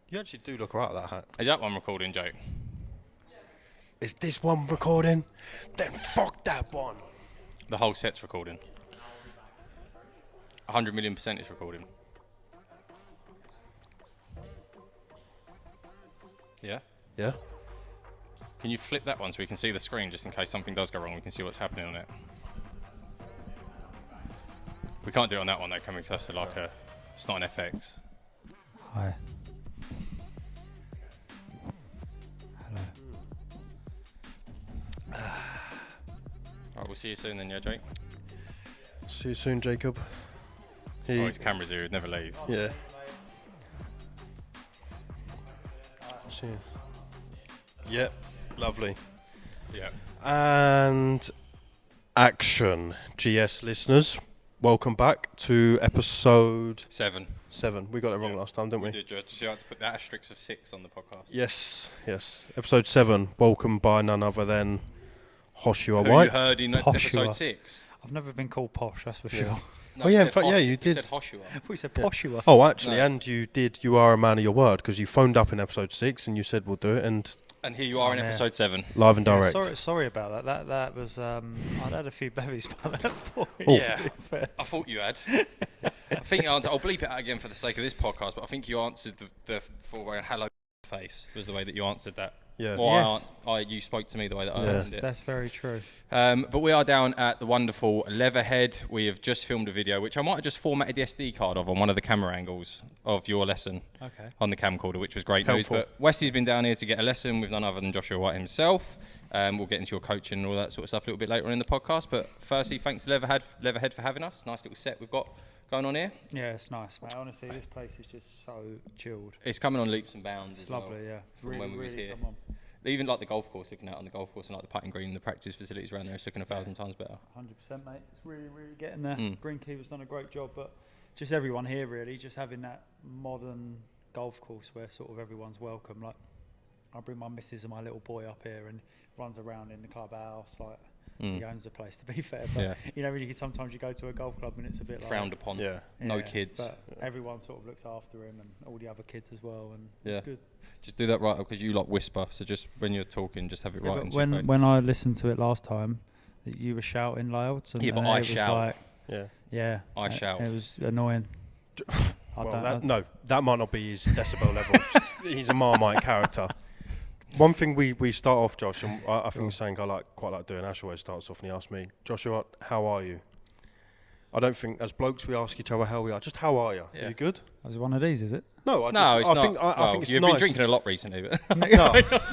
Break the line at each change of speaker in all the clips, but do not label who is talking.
You actually do look alright at that hat.
Is that one recording, Jake?
Is this one recording? Then fuck that one.
The whole set's recording. 100 million% is recording. Yeah?
Yeah?
Can you flip that one so we can see the screen just in case something does go wrong? We can see what's happening on it. We can't do it on that one though, can we? Because that's it's not an FX.
Hi. Hello.
Alright, we'll see you soon then, yeah, Jake?
See you soon, Jacob.
His camera's here, he'd never leave.
Yeah. See you. Yep, lovely.
Yeah.
And action, GS listeners. Welcome back to episode
7.
7. We got it wrong last time, didn't we?
Did you? So you had to put that asterisk of 6 on the podcast.
Yes. Episode 7. Welcome by none other than Joshua
Who
White.
you heard in
Joshua.
episode 6.
I've never been called posh, that's for sure.
No,
Oh, yeah,
you
in fact,
said
yeah, you did.
You said Joshua.
I thought you said poshua.
Oh, actually,
No.
and you are a man of your word because you phoned up in episode 6 and you said we'll do it and
And here you are in
yeah.
episode 7.
live and direct.
Sorry about that. That was I'd had a few bevies by that point.
Oh.
Yeah, I thought you had. I think you answered. I'll bleep it out again for the sake of this podcast, but I think you answered the full way. Hello, face was the way that you answered that.
Yeah.
Or
Yes.
you spoke to me the way that I
Yeah.
answered it.
That's very true.
But we are down at the wonderful Leatherhead. We have just filmed a video, which I might have just formatted the SD card of on one of the camera angles of your lesson
Okay.
on the camcorder, which was great
Helpful.
news. But Wesley's been down here to get a lesson with none other than Joshua White himself. We'll get into your coaching and all that sort of stuff a little bit later on in the podcast. But firstly, thanks to Leatherhead for having us. Nice little set we've got going on here.
Yeah, it's nice, mate. Honestly, this place is just so chilled.
It's coming on leaps and bounds.
It's
as well
lovely, yeah.
from
Really,
when we was
really
here.
come on.
Even like the golf course, looking out on the golf course and like the putting green and the practice facilities around there, it's looking 1,000 times better.
100%, mate. It's really, really getting there. Greenkeeper's done a great job, but just everyone here, really, just having that modern golf course where sort of everyone's welcome. Like, I bring my missus and my little boy up here and runs around in the clubhouse. Like, he owns the place, to be fair. But,
Yeah.
you know, really, sometimes you go to a golf club and it's a bit like...
Frowned upon.
Yeah.
No
Yeah,
kids.
But everyone sort of looks after him and all the other kids as well, and
Yeah.
it's good.
Just do that right because you like whisper. So just when you're talking, just have it
Yeah,
right
but
into your face.
when I listened to it last time, you were shouting loud.
Yeah, but
and
I
it was
shout.
like,
Yeah.
yeah.
I shout.
It was annoying.
Well, that might not be his decibel level. He's a Marmite character. One thing we start off, Josh, and I think something I quite like doing. Ash always starts off and he asks me, Joshua, how are you? I don't think as blokes we ask each other how we are. Just how are you?
Yeah.
Are you good?
That was one of these, is it?
No,
It's not.
I think it's
you've
nice.
been drinking a lot recently, but
No,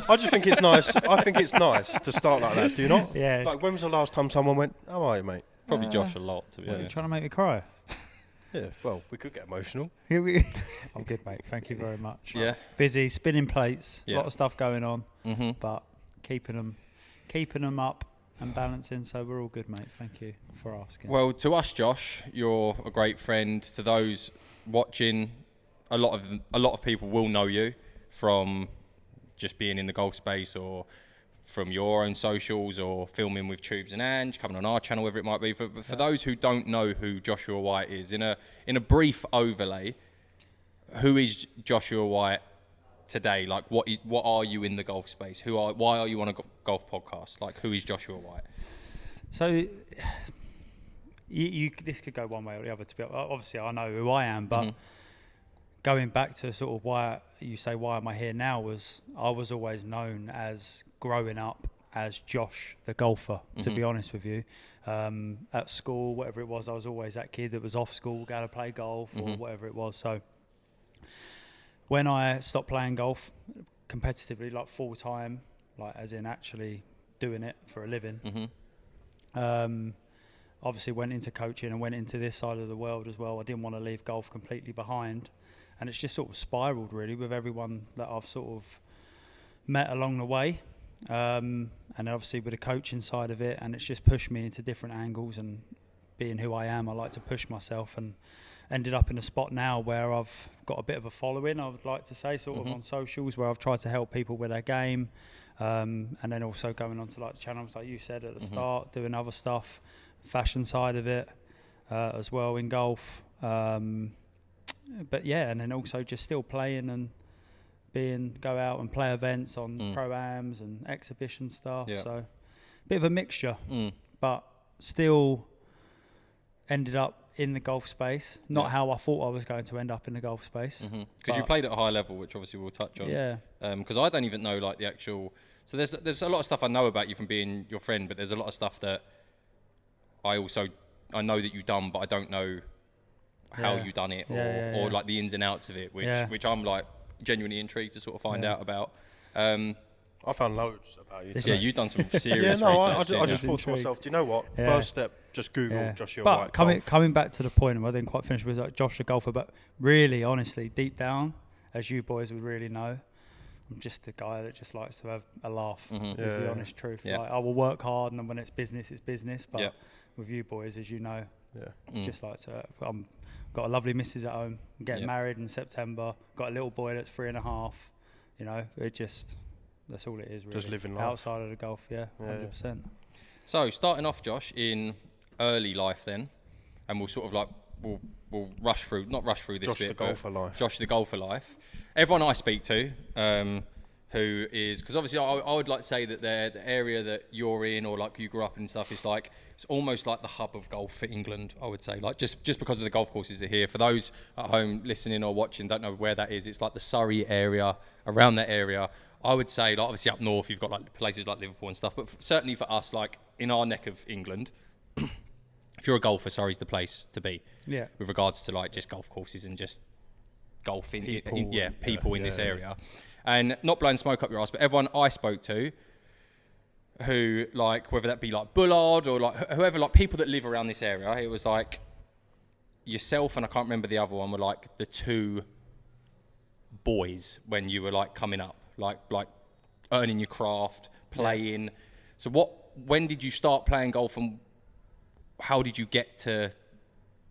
I just think it's nice. I think it's nice to start like that. Do you not?
Yeah.
Like, when was the last time someone went, how are you, mate?
probably Josh a lot, to be
What, you
honest.
trying to make me cry?
Yeah, well, we could get emotional.
I'm good, mate. Thank you very much.
Yeah.
Busy, spinning plates, a
Yeah.
lot of stuff going on,
Mm-hmm.
but keeping them up and balancing. So we're all good, mate. Thank you for asking.
Well, to us, Josh, you're a great friend. To those watching, a lot of people will know you from just being in the golf space or from your own socials or filming with Tubes and Ange, coming on our channel, whatever it might be. For those who don't know who Joshua White is, in a brief overlay, who is Joshua White today? Like, what are you in the golf space? Why are you on a golf podcast? Like, who is Joshua White?
So you this could go one way or the other. To be obviously, I know who I am, but going back to sort of why you say why am I here now was I was always known as growing up as Josh the golfer. To be honest with you, at school, whatever it was, I was always that kid that was off school, going to play golf or whatever it was. So when I stopped playing golf competitively, like full time, like as in actually doing it for a living. Obviously went into coaching and went into this side of the world as well. I didn't want to leave golf completely behind, and it's just sort of spiraled really with everyone that I've sort of met along the way, and obviously with the coaching side of it, and it's just pushed me into different angles. And being who I am, I like to push myself, and ended up in a spot now where I've got a bit of a following, I would like to say, sort of on socials, where I've tried to help people with their game, and then also going on to like the channels like you said at the start, doing other stuff, fashion side of it as well in golf, but yeah, and then also just still playing go out and play events on pro-ams and exhibition stuff.
Yeah.
So bit of a mixture, but still ended up in the golf space. Not how I thought I was going to end up in the golf space.
Because you played at a high level, which obviously we'll touch on.
Yeah.
Because I don't even know like the actual. So there's a lot of stuff I know about you from being your friend, but there's a lot of stuff that I know that you've done, but I don't know how you done it or like the ins and outs of it, which I'm like genuinely intrigued to sort of find out about.
I found loads about you.
Yeah, you've done some serious
I
research.
just thought to myself, do you know what? First step, just Google Joshua
but
White
coming back to the point, I didn't quite finish with like Josh the golfer, but really, honestly, deep down, as you boys would really know, I'm just a guy that just likes to have a laugh. Is the honest truth.
Yeah.
Like, I will work hard, and when it's business, it's business. But with you boys, as you know, just like to. Got a lovely missus at home. I'm getting married in September. Got a little boy that's 3.5. You know, that's all it is. Really.
Just living life
outside of the golf. 100%.
So starting off, Josh, in early life, then, and we'll sort of like we'll not rush through this
Josh
bit.
The golfer life.
Josh the golfer life. Everyone I speak to, who is, because obviously I would like to say that the area that you're in or like you grew up in and stuff is like, it's almost like the hub of golf for England, I would say. Like just because of the golf courses that are here. For those at home listening or watching, don't know where that is. It's like the Surrey area, around that area. I would say, like obviously up north, you've got like places like Liverpool and stuff. But certainly for us, like in our neck of England, if you're a golfer, Surrey's the place to be. Yeah. With regards to like just golf courses and just golf people in this area. And not blowing smoke up your ass, but everyone I spoke to, who like whether that be like Bullard or like whoever, like people that live around this area, it was like yourself and I can't remember the other one were like the two boys when you were like coming up, like earning your craft, playing. So when did you start playing golf and how did you get to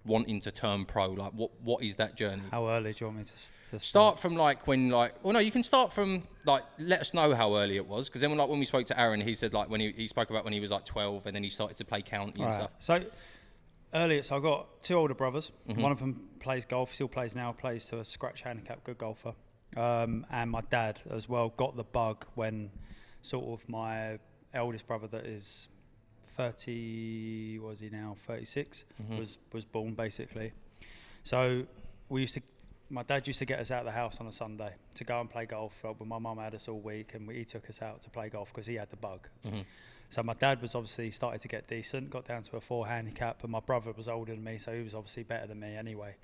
wanting to turn pro? Like what is that journey?
How early do you want me to
start from? Like when like, well no, you can start from like, let us know how early it was, because then when we spoke to Aaron, he said like when he spoke about when he was like 12 and then he started to play county and stuff.
So earlier, so I've got two older brothers. One of them plays golf, still plays now, plays to a scratch handicap, good golfer. And my dad as well got the bug when sort of my eldest brother that is 36 was born basically. So my dad used to get us out of the house on a Sunday to go and play golf. But my mum had us all week and he took us out to play golf because he had the bug. So my dad was obviously started to get decent, got down to a 4 handicap, and my brother was older than me, so he was obviously better than me anyway.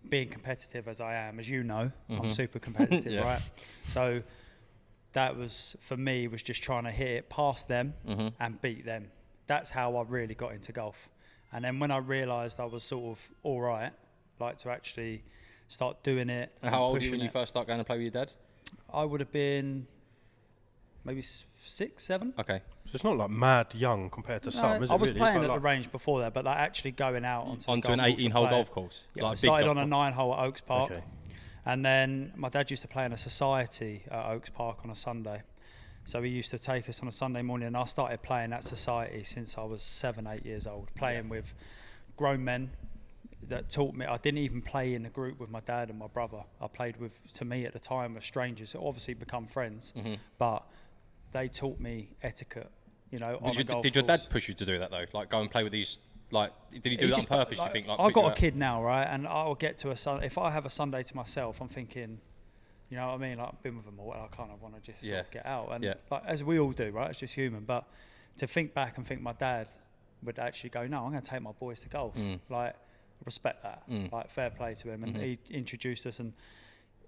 Being competitive as I am, as you know, I'm super competitive, right? So that was, for me, was just trying to hit it past them and beat them. That's how I really got into golf. And then when I realised I was sort of all right, like to actually start doing it.
How old were you when you first started going to play with your dad?
I would have been maybe 6, 7.
Okay.
So it's not like mad young compared to some, is it?
I was
really?
playing at the range before that, but like actually going out onto
an 18-hole golf course.
Yeah,
like
I started on a 9-hole at Oaks Park.
Okay.
And then my dad used to play in a society at Oaks Park on a Sunday. So he used to take us on a Sunday morning, and I started playing that society since I was 7, 8 years old, playing with grown men that taught me. I didn't even play in a group with my dad and my brother. I played with, to me at the time, were strangers who obviously become friends, but they taught me etiquette, you know, on a golf
Did your
course.
dad push you to do that though? Like go and play with these, like, did he do that on purpose,
like,
you think? Like,
I've got a kid now, right? And I'll get to if I have a Sunday to myself, I'm thinking, you know what I mean? Like, I've been with them all, I kind of want to just sort of get out. And like, as we all do, right? It's just human. But to think back and think my dad would actually go, no, I'm going to take my boys to golf. Like, respect that. Like, fair play to him. And he introduced us, and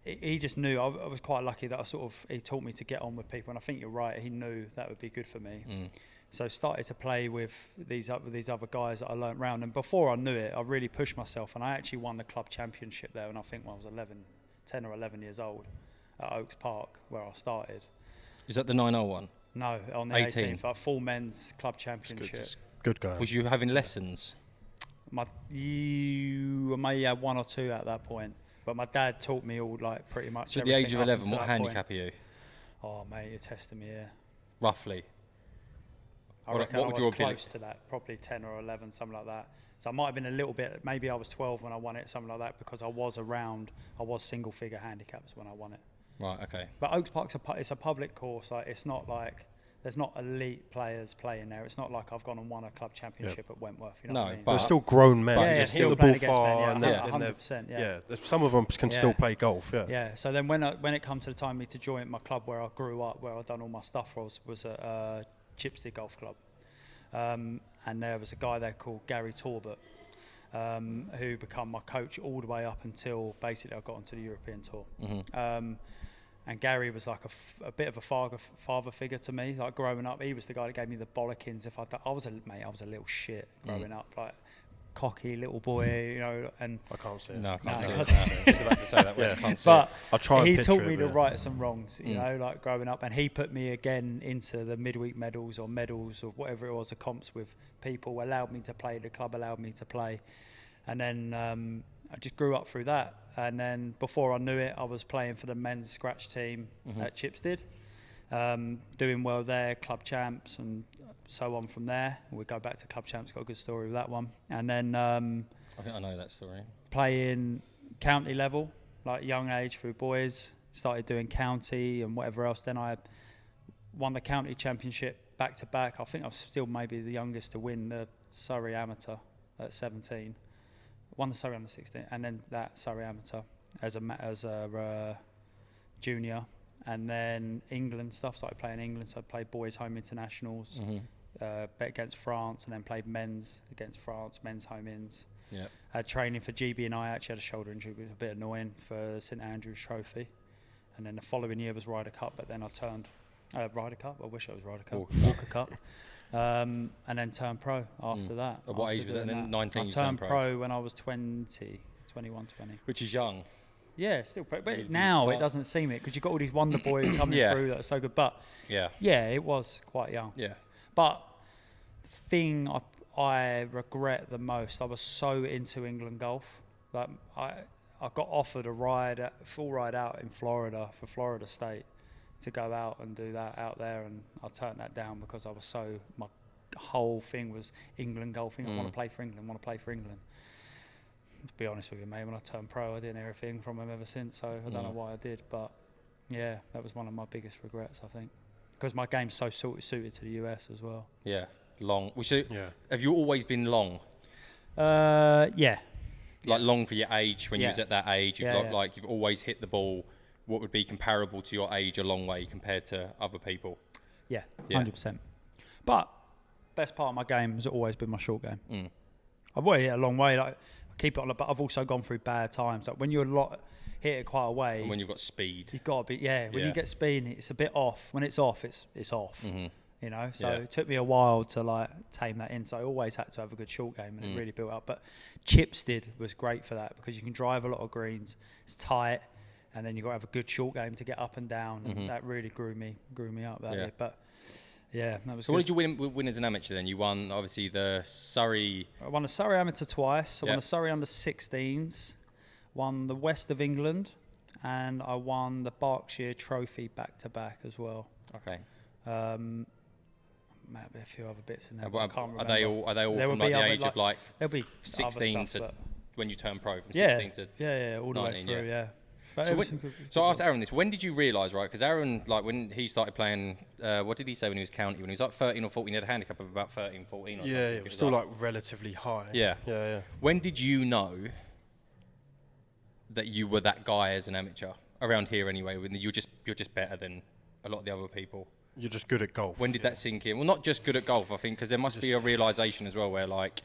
he just knew. I was quite lucky that he taught me to get on with people. And I think you're right. He knew that would be good for me. So started to play with these other guys that I learnt round. And before I knew it, I really pushed myself. And I actually won the club championship there. And I think when I was 10 or 11 years old at Oaks Park, where I started.
Is that the 9-hole one?
No, on the 18th, like full men's club championship.
Good guy.
Was you having lessons?
You may have 1 or 2 at that point, but my dad taught me all, like, pretty much.
So at the age of 11, what handicap are you?
Oh mate, you're testing me here.
Roughly.
I reckon I was close to that, probably 10 or 11, something like that. So I might have been a little bit, maybe I was 12 when I won it, something like that, because I was single figure handicaps when I won it.
Right. Okay.
But Oaks Park's it's a public course. Like, it's not like there's not elite players playing there. It's not like I've gone and won a club championship at Wentworth. You know what I mean?
They're still grown men.
Yeah,
Hit
still
the ball
playing against men.
far.
Yeah,
And
100%. Yeah.
Some of them can still play golf. Yeah.
Yeah. So then when it come to the time me to join my club where I grew up, where I'd done all my stuff, was at Chipstead Golf Club, and there was a guy there called Gary Torbett, who became my coach all the way up until basically I got onto the European Tour. And Gary was like a bit of a father figure to me. Like growing up, he was the guy that gave me the bollockings. I was a little shit growing up, like cocky little boy, you know. And
I can't see it.
No, I can't see it.
I
I was just about to say that. Wes can't see
but
it.
I'll try and
he
picture
taught
it,
me the
yeah.
rights and wrongs, you know, like growing up. And he put me again into the midweek medals or whatever it was, the comps with people, allowed me to play, the club allowed me to play. And then I just grew up through that. And then before I knew it, I was playing for the men's scratch team at Chipstead, doing well there, club champs and so on from there. We go back to club champs, got a good story with that one. And then
I think I know that story.
playing county level, like young age through boys, started doing county and whatever else. Then I won the county championship back to back. I think I was still maybe the youngest to win the Surrey Amateur at 17. Won the Surrey under 16, and then that Surrey Amateur as a junior, and then England stuff. Started playing England, so I played boys home internationals, bet against France, and then played men's against France, men's home ins.
Yeah.
Had training for GB, and I actually had a shoulder injury, which was a bit annoying for St Andrews Trophy, and then the following year was Ryder Cup, but then I turned Ryder Cup. I wish I was Ryder Cup. Walker Cup. And then turned pro after that.
At what age was that then? 19
I
you
turned
turned
pro when I was 21, 20.
Which is young.
Yeah, still pro. But now it doesn't seem it, because you've got all these wonder boys coming through that are so good. But yeah, it was quite young.
Yeah.
But the thing I regret the most, I was so into England golf. Like I got offered a full ride out in Florida for Florida State, to go out and do that out there, and I turned that down because I was my whole thing was England golfing. I want to play for England, To be honest with you, mate, when I turned pro, I didn't hear a thing from him ever since, so I don't know why I did, but yeah, that was one of my biggest regrets, I think, because my game's so suited to the US as well.
Yeah, long. Have you always been long?
Yeah.
Like long for your age, when you was at that age, you've always hit the ball what would be comparable to your age a long way compared to other people.
Yeah, 100%. But best part of my game has always been my short game. I've always hit a long way. Like, I keep it on, but I've also gone through bad times. Like when you're hit it quite a way.
And when you've got speed.
You've got to be, when you get speed, it's a bit off. When it's off, it's off. You know, so it took me a while to like tame that in. So I always had to have a good short game, and it really built up. But Chipstead was great for that, because you can drive a lot of greens. It's tight. And then you've got to have a good short game to get up and down, and that really grew me up that year. But yeah, that was.
So what did you win as an amateur then? You won obviously the Surrey.
I won the Surrey Amateur twice. I won the Surrey under 16s, won the West of England, and I won the Berkshire Trophy back to back as well.
Okay.
Might be a few other bits in there.
Are
I can't remember.
Are they all from like the age of like
there'll be
16
stuff,
to when you turn pro, from 16 to
all the
19,
way through, yeah. But
So I asked Aaron this. When did you realise, right? Because Aaron, like when he started playing, what did he say when he was county? When he was like 13 or 14, he had a handicap of about 13, 14 or something.
Yeah, it was still like relatively high.
Yeah. When did you know that you were that guy as an amateur around here anyway? When you're just better than a lot of the other people.
You're just good at golf.
When did that sink in? Well, not just good at golf, I think, because there must be a realisation as well where like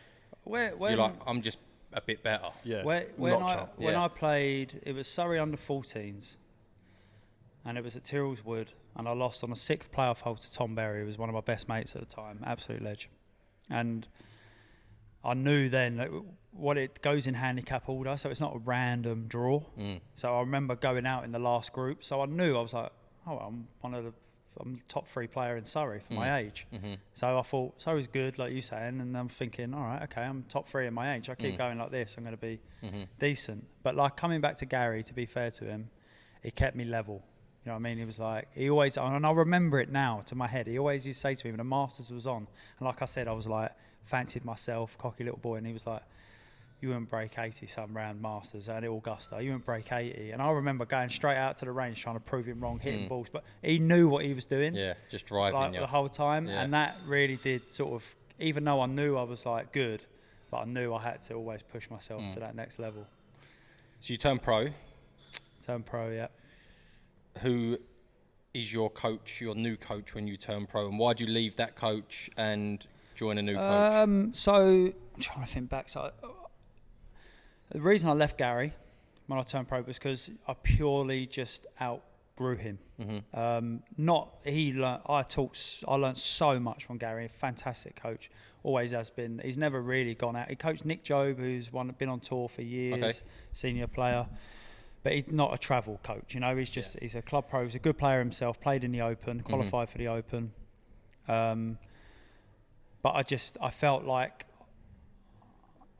you're like, I'm just a bit better.
Yeah.
When I played, it was Surrey under 14s, and it was at Tyrrell's Wood, and I lost on a 6th playoff hole to Tom Berry, who was one of my best mates at the time, absolute ledge. And I knew then that what it goes in handicap order, so it's not a random draw. So I remember going out in the last group, so I knew, I was like, I'm the top 3 player in Surrey for my age. So I thought, Surrey's good, like you saying, and I'm thinking, all right, okay, I'm top 3 in my age. I keep going like this, I'm going to be decent. But like coming back to Gary, to be fair to him, he kept me level. You know what I mean? He was like, he always, and I remember it now to my head, he always used to say to me when the Masters was on, and like I said, I was like, fancied myself, cocky little boy, and he was like, you wouldn't break 80 some round Masters at Augusta. You wouldn't break 80. And I remember going straight out to the range trying to prove him wrong, hitting balls. But he knew what he was doing.
Yeah, just driving
like, the whole time.
Yeah.
And that really did sort of, even though I knew I was like good, but I knew I had to always push myself to that next level.
So you turned pro.
Turned pro, yeah.
Who is your coach, your new coach when you turn pro? And why did you leave that coach and join a new coach?
So I'm trying to think back. So the reason I left Gary when I turned pro was because I purely just outgrew him. I learned so much from Gary. A fantastic coach, always has been. He's never really gone out. He coached Nick Job, who's been on tour for years, senior player. But he's not a travel coach, you know. He's just he's a club pro. He's a good player himself. Played in the Open, qualified for the Open. But I felt like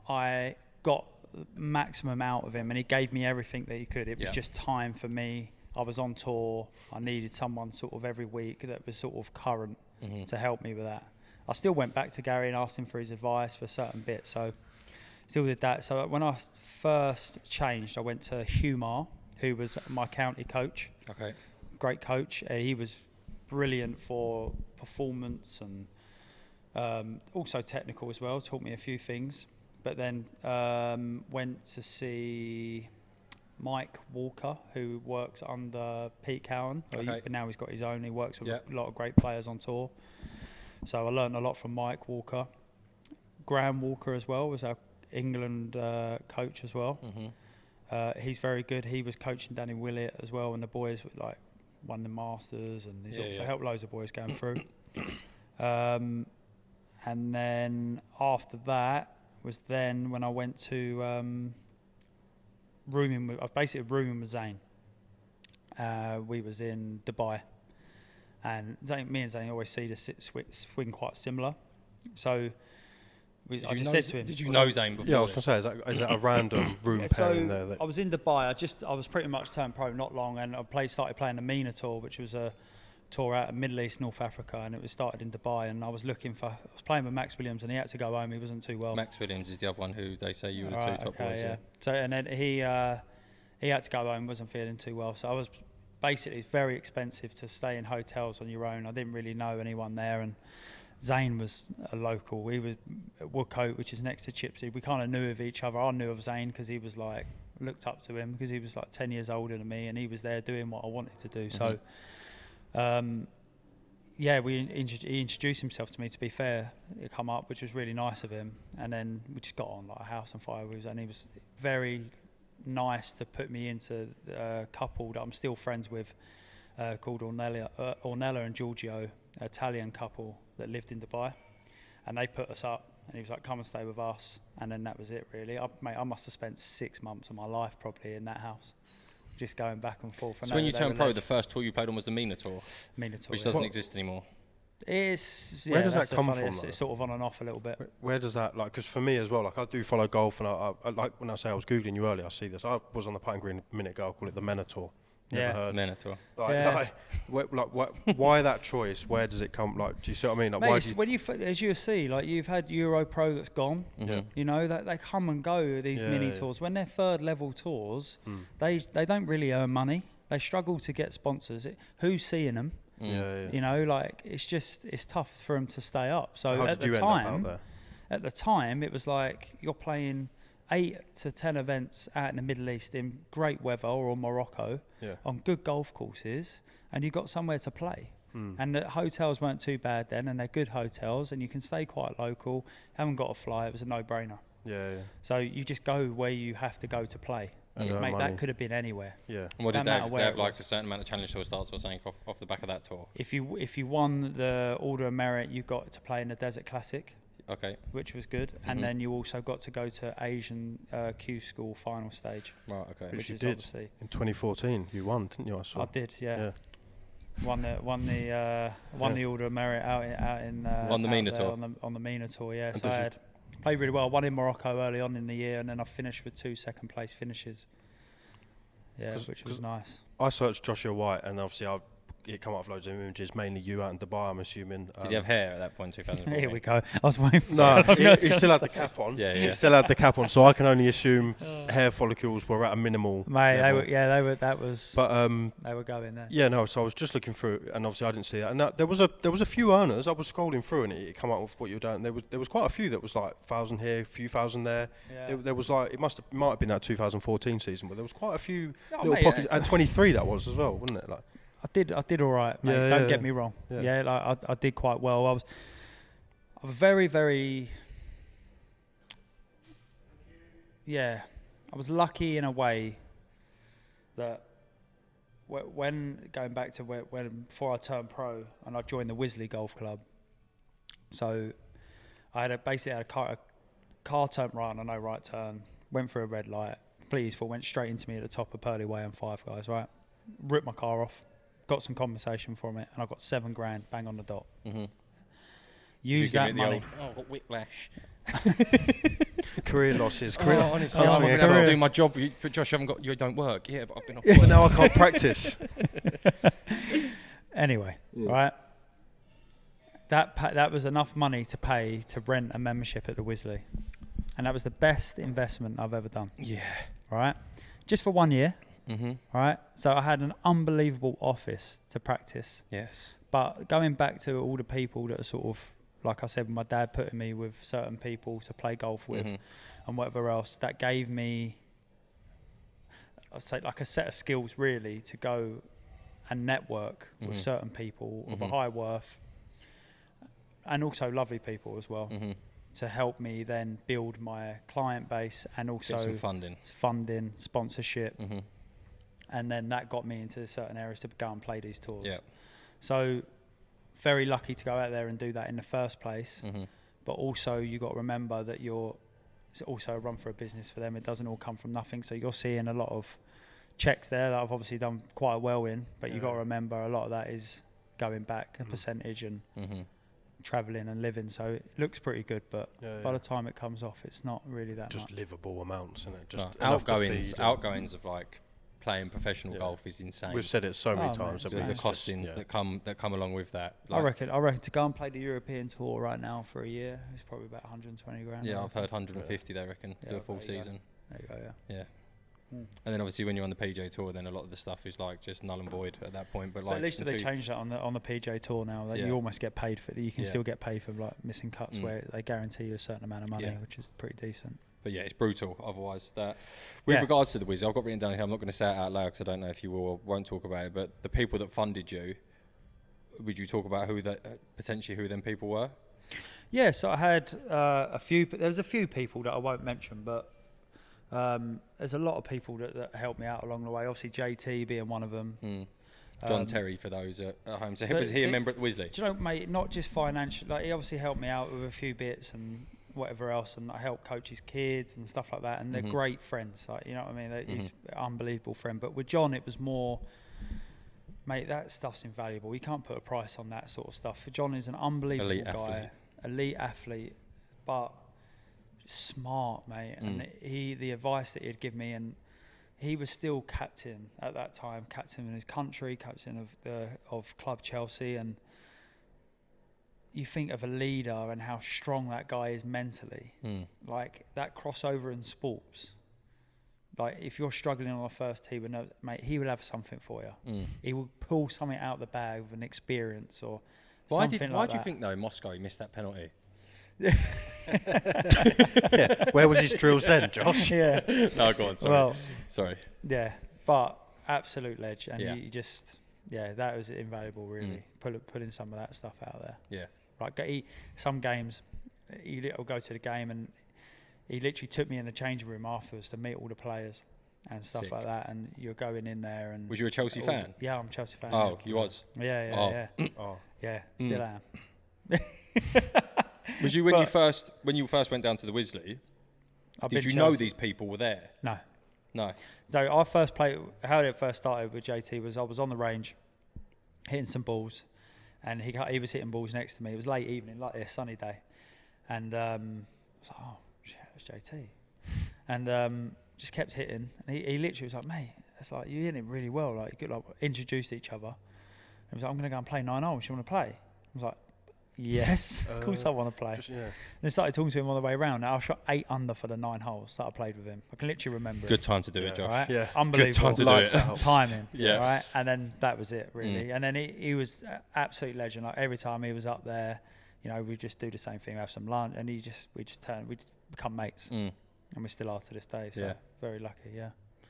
I got maximum out of him, and he gave me everything that he could. It was just time for me. I was on tour. I needed someone sort of every week that was sort of current to help me with that. I still went back to Gary and asked him for his advice for certain bits. So still did that. So when I first changed, I went to Hugh Marr, who was my county coach. Okay. Great coach. He was brilliant for performance and also technical as well. Taught me a few things. But then went to see Mike Walker, who works under Pete Cowan. But now he's got his own. He works with a lot of great players on tour. So I learned a lot from Mike Walker. Graham Walker as well was our England coach as well. He's very good. He was coaching Danny Willett as well, and the boys won the Masters, and he's also helped loads of boys going through. And then after that was then when I went to I was basically rooming with Zane. We was in Dubai, and me and Zane always see the swing quite similar. So I just said to him,
did you know Zane before?
Yeah, I was going to say, is that a random room pairing there?
I was in Dubai. I was pretty much turned pro not long, and I started playing the MENA tour, which was a tour out of Middle East, North Africa, and it was started in Dubai. And I was playing with Max Williams, and he had to go home. He wasn't too well.
Max Williams is the other one who they say you were the two top boys. Yeah.
So and then he had to go home, wasn't feeling too well. So I was basically, it's very expensive to stay in hotels on your own. I didn't really know anyone there, and Zane was a local. He was at Woodcote, which is next to Chipsy. We kind of knew of each other. I knew of Zane because he was looked up to him because he was 10 years older than me, and he was there doing what I wanted to do. So, he introduced himself to me. To be fair, it come up, which was really nice of him. And then we just got on like a house on fire. And he was very nice to put me into a couple that I'm still friends with, called Ornella and Giorgio, an Italian couple that lived in Dubai, and they put us up, and he was like, come and stay with us. And then that was it really. I must have spent 6 months of my life probably in that house, just going back and forth.
So when you turned pro, the first tour you played on was the MENA tour, which doesn't
yeah.
exist anymore.
Where does that come from?
It's sort of on and off a little bit.
Where does that, because for me as well, I do follow golf, and I like when I say I was Googling you earlier, I see this. I was on the putting green a minute ago, I call it the MENA tour. Never heard.
MENA tour.
Why that choice? Where does it come? Do you see what I mean?
Mate, when as you see, you've had Euro Pro that's gone. You know that they come and go these mini tours. When they're third level tours, they don't really earn money. They struggle to get sponsors. Who's seeing them? You know, it's tough for them to stay up. So at the time, it was like you're playing 8 to 10 events out in the Middle East in great weather or Morocco on good golf courses, and you got somewhere to play. And the hotels weren't too bad then, and they're good hotels, and you can stay quite local. Haven't got to fly. It was a no-brainer. So you just go where you have to go to play. Mate, that could have been anywhere.
And what did they have a certain amount of challenge tour starts or something off the back of that tour?
If you won the Order of Merit, you got to play in the Desert Classic. Which was good. And then you also got to go to Asian Q School final stage.
Right, okay. Which you did obviously in 2014. You won, didn't you? I did,
yeah. Won the Order of Merit out in
on the MENA tour.
On the MENA tour, yeah. So I had played really well. I won in Morocco early on in the year, and then I finished with 2 second place finishes. Yeah, which was nice.
I searched Joshua White, and obviously it come up with loads of images, mainly you out in Dubai, I'm assuming.
Did you have hair at that point, 2004?
Here we go. I was waiting for
No, he still had the cap on.
Yeah.
He still had the cap on, so I can only assume hair follicles were at a minimal
Mate,
level.
they were. That was.
But
they were going there.
yeah, no. So I was just looking through, and obviously I didn't see that. And there was a few earners. I was scrolling through, and it came up with what you were doing. There was quite a few that was like 1,000 here, a few thousand there.
Yeah.
There was like might have been that 2014 season, but there was quite a few
Oh,
little
mate,
pockets. And 23 that was as well, wasn't it? Like
I did all right, mate.
Yeah,
Don't
yeah,
get
yeah.
me wrong.
Yeah.
Yeah, like I did quite well. I was very, very. Yeah, I was lucky in a way that when going back to when before I turned pro and I joined the Wisley Golf Club. So I had basically had a car turned right on a no right turn, went through a red light, please for went straight into me at the top of Pearly Way and Five Guys, right? Ripped my car off, got some compensation from it, and I got $7,000 bang on the dot.
Mm-hmm.
Use that money.
I've got whiplash.
career losses.
Honestly, I'm going to have to do my job. But Josh, you don't work. Yeah, but I've been off.
But now I can't practice.
Anyway, right. That was enough money to pay to rent a membership at the Wisley, and that was the best investment I've ever done.
Yeah.
Right, just for 1 year.
Mm-hmm.
Right, so I had an unbelievable office to practice.
Yes.
But going back to all the people that are sort of, like I said, my dad putting me with certain people to play golf with, and whatever else, that gave me, I'd say, like a set of skills really to go and network with certain people of a high worth, and also lovely people as well, to help me then build my client base and also
get some
funding, sponsorship, and then that got me into certain areas to go and play these tours.
Yeah.
So very lucky to go out there and do that in the first place, but also you got to remember that it's also a run for a business for them. It doesn't all come from nothing. So you're seeing a lot of checks there that I've obviously done quite well in, but you got to remember a lot of that is going back a percentage and traveling and living. So it looks pretty good, but by the time it comes off, it's not really that
just
much.
livable amounts, isn't it? Just
outgoings of like playing professional golf is insane.
We've said it so many times.
The costings that come along with that.
Like I reckon to go and play the European Tour right now for a year is probably about 120 grand.
Yeah, I've heard 150. They reckon do a full season.
There you go.
Yeah. And then obviously when you're on the PJ Tour, then a lot of the stuff is like just null and void at that point. But like
at least they changed that on the PJ Tour now. That you almost get paid for. You can still get paid for like missing cuts where they guarantee you a certain amount of money, which is pretty decent.
But yeah, it's brutal. Otherwise, with regards to the Wiz, I've got written down here. I'm not going to say it out loud because I don't know if you will or won't talk about it. But the people that funded you, would you talk about who them people were? Yeah,
so I had a few. There was a few people that I won't mention, but there's a lot of people that helped me out along the way. Obviously, JT being one of them.
John Terry for those at home. So was he a member at the Wisley?
Do you know, mate? Not just financially. Like he obviously helped me out with a few bits and whatever else, and I help coach his kids and stuff like that, and they're great friends, like, you know what I mean, he's an unbelievable friend. But with John it was more, mate, that stuff's invaluable. You can't put a price on that sort of stuff. John is an unbelievable elite athlete, but smart, mate, and the advice that he'd give me, and he was still captain at that time, captain in his country, captain of Club Chelsea, and you think of a leader and how strong that guy is mentally. Like that crossover in sports. Like if you're struggling on the first tee, mate, he would have something for you. He would pull something out of the bag with an experience or something. Why do
you think though Moscow he missed that penalty?
Where was his drills then, Josh?
No, go on. Sorry.
Yeah, but absolute ledge, and he just that was invaluable, really. Putting some of that stuff out there.
Yeah.
Like some games, he'll go to the game and he literally took me in the changing room afterwards to meet all the players and stuff like that. And you're going in there and.
Was you a Chelsea fan?
Yeah, I'm a Chelsea fan.
Oh, you was.
Yeah. Still am.
Was you when you first went down to the Wisley? Did you know these people were there? No.
So our first play, how it first started with JT was I was on the range, hitting some balls. And he was hitting balls next to me. It was late evening, like a sunny day. And I was like, oh, shit, it's JT. And just kept hitting. And he literally was like, mate, it's like, you're hitting it really well. Like, you could like introduce each other. He was like, I'm going to go and play 9 holes. You want to play? I was like, yes, of course I want to play. And they started talking to him on the way around. Now I shot 8 under for the 9 holes that I played with him. I can literally remember
Good time to do it, Josh.
Right?
Yeah.
Unbelievable.
Good time to do it.
Timing.
Yes.
Right? And then that was it, really. And then he was absolute legend. Like every time he was up there, you know, we just do the same thing, have some lunch, and we just become mates. And we still are to this day. So very lucky,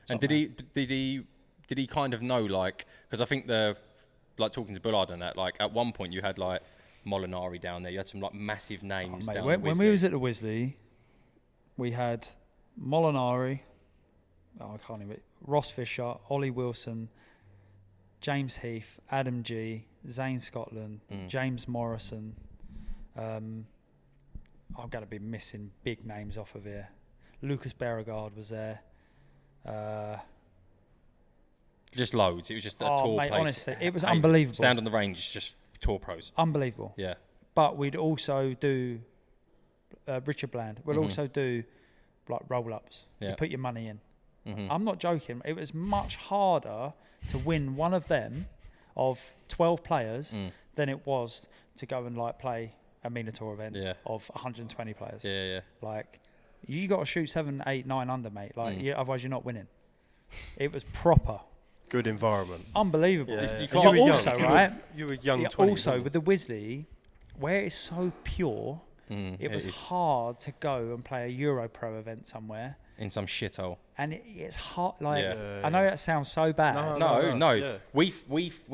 And did he kind of know, like, because I think like talking to Bullard and that, like at one point you had like Molinari down there, you had some like massive names down there.
When we was at the Wisley, we had Molinari, I can't even, Ross Fisher, Ollie Wilson, James Heath, Adam G, Zane Scotland, James Morrison. I'm going to be missing big names off of here. Lucas Beauregard was there.
Just loads. It was just a tour place.
Honestly, it was unbelievable.
Stand on the range, just tour pros.
Unbelievable.
Yeah.
But we'd also do Richard Bland. We'd also do like roll-ups.
Yeah.
You put your money in. I'm not joking. It was much harder to win one of them of 12 players than it was to go and like play a Minotaur event of 120 players.
Yeah.
Like you got to shoot 7, 8, 9 under, mate. Like otherwise you're not winning. It was proper.
Good environment.
Unbelievable.
Yeah.
But also, right?
You were young. 20,
also, with the Wisley, where it's so pure, it was hard to go and play a Euro Pro event somewhere.
In some shithole.
And it's hard. Like I know that sounds so bad.
No.
Yeah.
We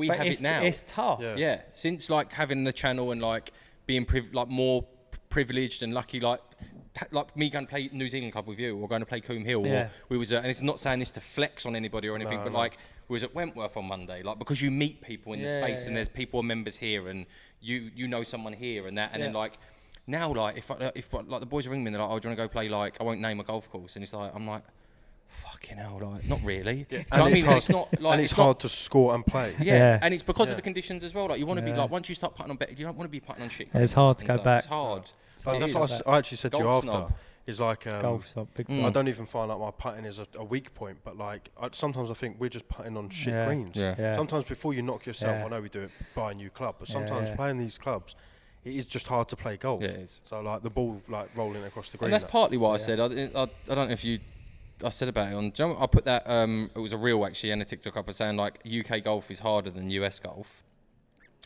have it now.
It's tough.
Yeah. Since like having the channel and like being more privileged and lucky, like me going to play New Zealand Club with you, or going to play Coombe Hill, or we was and it's not saying this to flex on anybody or anything, but like we was at Wentworth on Monday, like because you meet people in the space and there's people members here and you know someone here and that, and then like now like if like the boys ring me and they're like, oh, do you want to go play, like I won't name a golf course, and it's like I'm like, fucking hell, like not really.
And it's not like it's hard to score and play.
And it's because of the conditions as well. Like you want to be like, once you start putting on better, you don't want to be putting on shit.
It's hard to go back.
It's hard.
That's what I actually said to you after. Is like
golf snob, big
I don't even find like my putting is a weak point, but like sometimes I think we're just putting on shit greens. Sometimes before you knock yourself, I know we do it, buy a new club, but sometimes playing these clubs, it is just hard to play golf.
Yeah, it is.
So like the ball like rolling across the green.
And that's partly why I said I don't know if you. I said about it on. I put that. It was a reel actually and a TikTok up saying like UK golf is harder than US golf.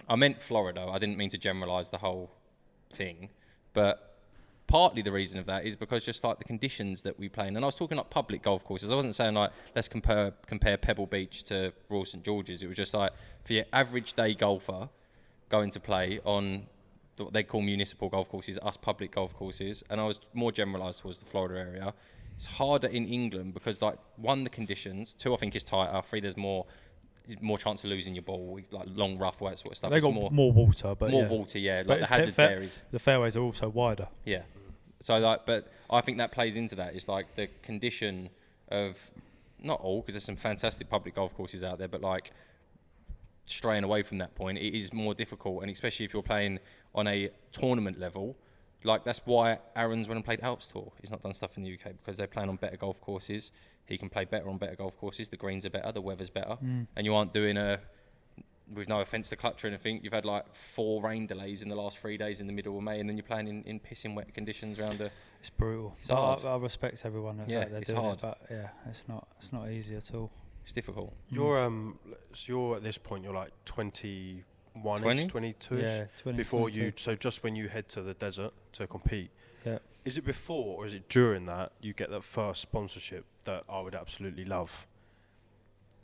I meant Florida. I didn't mean to generalise the whole thing, but partly the reason of that is because just like the conditions that we play in, and I was talking like public golf courses. I wasn't saying like let's compare Pebble Beach to Royal St George's. It was just like for your average day golfer going to play on what they call municipal golf courses, us public golf courses, and I was more generalised towards the Florida area. It's harder in England because, like, 1, the conditions. 2, I think it's tighter. 3, there's more chance of losing your ball, like long rough, all that sort of stuff.
They got more water, but
more water, like the hazard areas.
The fairways are also wider.
Yeah. So, like, but I think that plays into that. It's like the condition of not all, because there's some fantastic public golf courses out there, but like straying away from that point, it is more difficult, and especially if you're playing on a tournament level. Like, that's why Aaron's went and played Alps Tour. He's not done stuff in the UK because they're playing on better golf courses. He can play better on better golf courses. The greens are better, the weather's better. And you aren't doing with no offence to Clutch or anything, you've had like 4 rain delays in the last 3 days in the middle of May, and then you're playing in pissing wet conditions around It's
brutal.
It's hard.
I respect everyone that's out there doing
hard.
It, but it's not easy at all.
It's difficult.
You're at this point, you're like 21-ish, 22-ish?
Yeah, 20,
before
22.
you, so just when you head to the desert to compete,
Yeah.
is it before or is it during that you get that first sponsorship that I would absolutely love?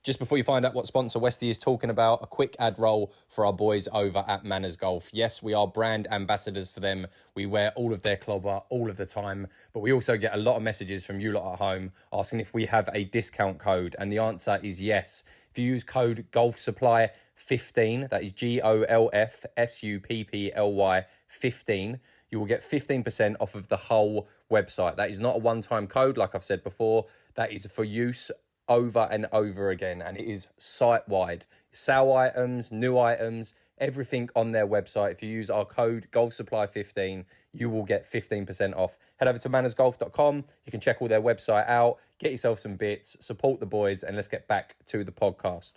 Just before you find out what sponsor Westy is talking about, a quick ad roll for our boys over at Manners Golf. Yes, we are brand ambassadors for them. We wear all of their clobber all of the time, but we also get a lot of messages from you lot at home asking if we have a discount code, and the answer is yes. If you use code GOLFSUPPLY15, that is GOLFSUPPLY 15, you will get 15% off of the whole website. That is not a one-time code, like I've said before. That is for use over and over again, and it is site-wide. Sale items, new items, everything on their website. If you use our code GOLFSUPPLY15, you will get 15% off. Head over to mannersgolf.com. You can check all their website out, get yourself some bits, support the boys, and let's get back to the podcast.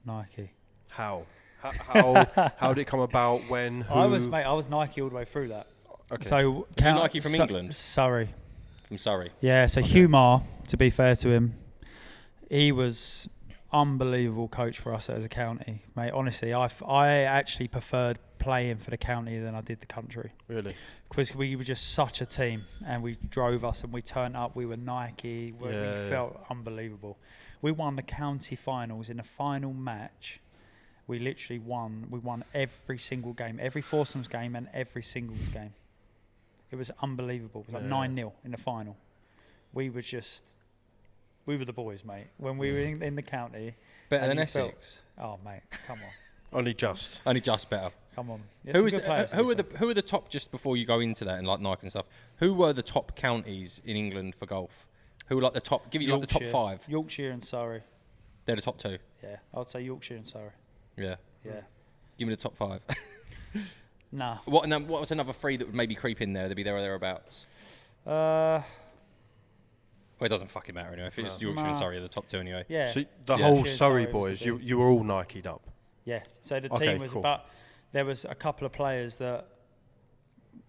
Nike.
How? How did it come about? When? Who?
I was Nike all the way through that.
Okay.
So
Nike from England?
Surrey.
From Surrey.
Yeah. So Hugh Marr, to be fair to him, he was unbelievable coach for us as a county, mate. Honestly, I actually preferred playing for the county than I did the country.
Really?
Because we were just such a team, and we drove us, and we turned up. We were Nike. We felt unbelievable. We won the county finals. In the final match, we literally won. We won every single game, every foursomes game, and every singles game. It was unbelievable. It was like 9-0 in the final. We were the boys, mate. When we were in the county.
Better than Essex?
Oh, mate, come on.
Only just
better.
Come on.
Who are the top, just before you go into that and like Nike and stuff, who were the top counties in England for golf? Who were like the top, give you like the top 5?
Yorkshire and Surrey.
They're the top 2?
Yeah, I would say Yorkshire and Surrey.
Yeah.
Yeah.
Give me the top 5.
Nah.
What was another 3 that would maybe creep in there? They'd be there or thereabouts.
Uh,
Well, it doesn't fucking matter anyway. If it's Yorkshire and Surrey are the top 2 anyway.
Yeah.
So the whole
Yorkshire and
Surrey
Surrey
boys,
was
you were all Nike'd up.
Yeah. So the
Okay,
team was
cool.
about. There was a couple of players that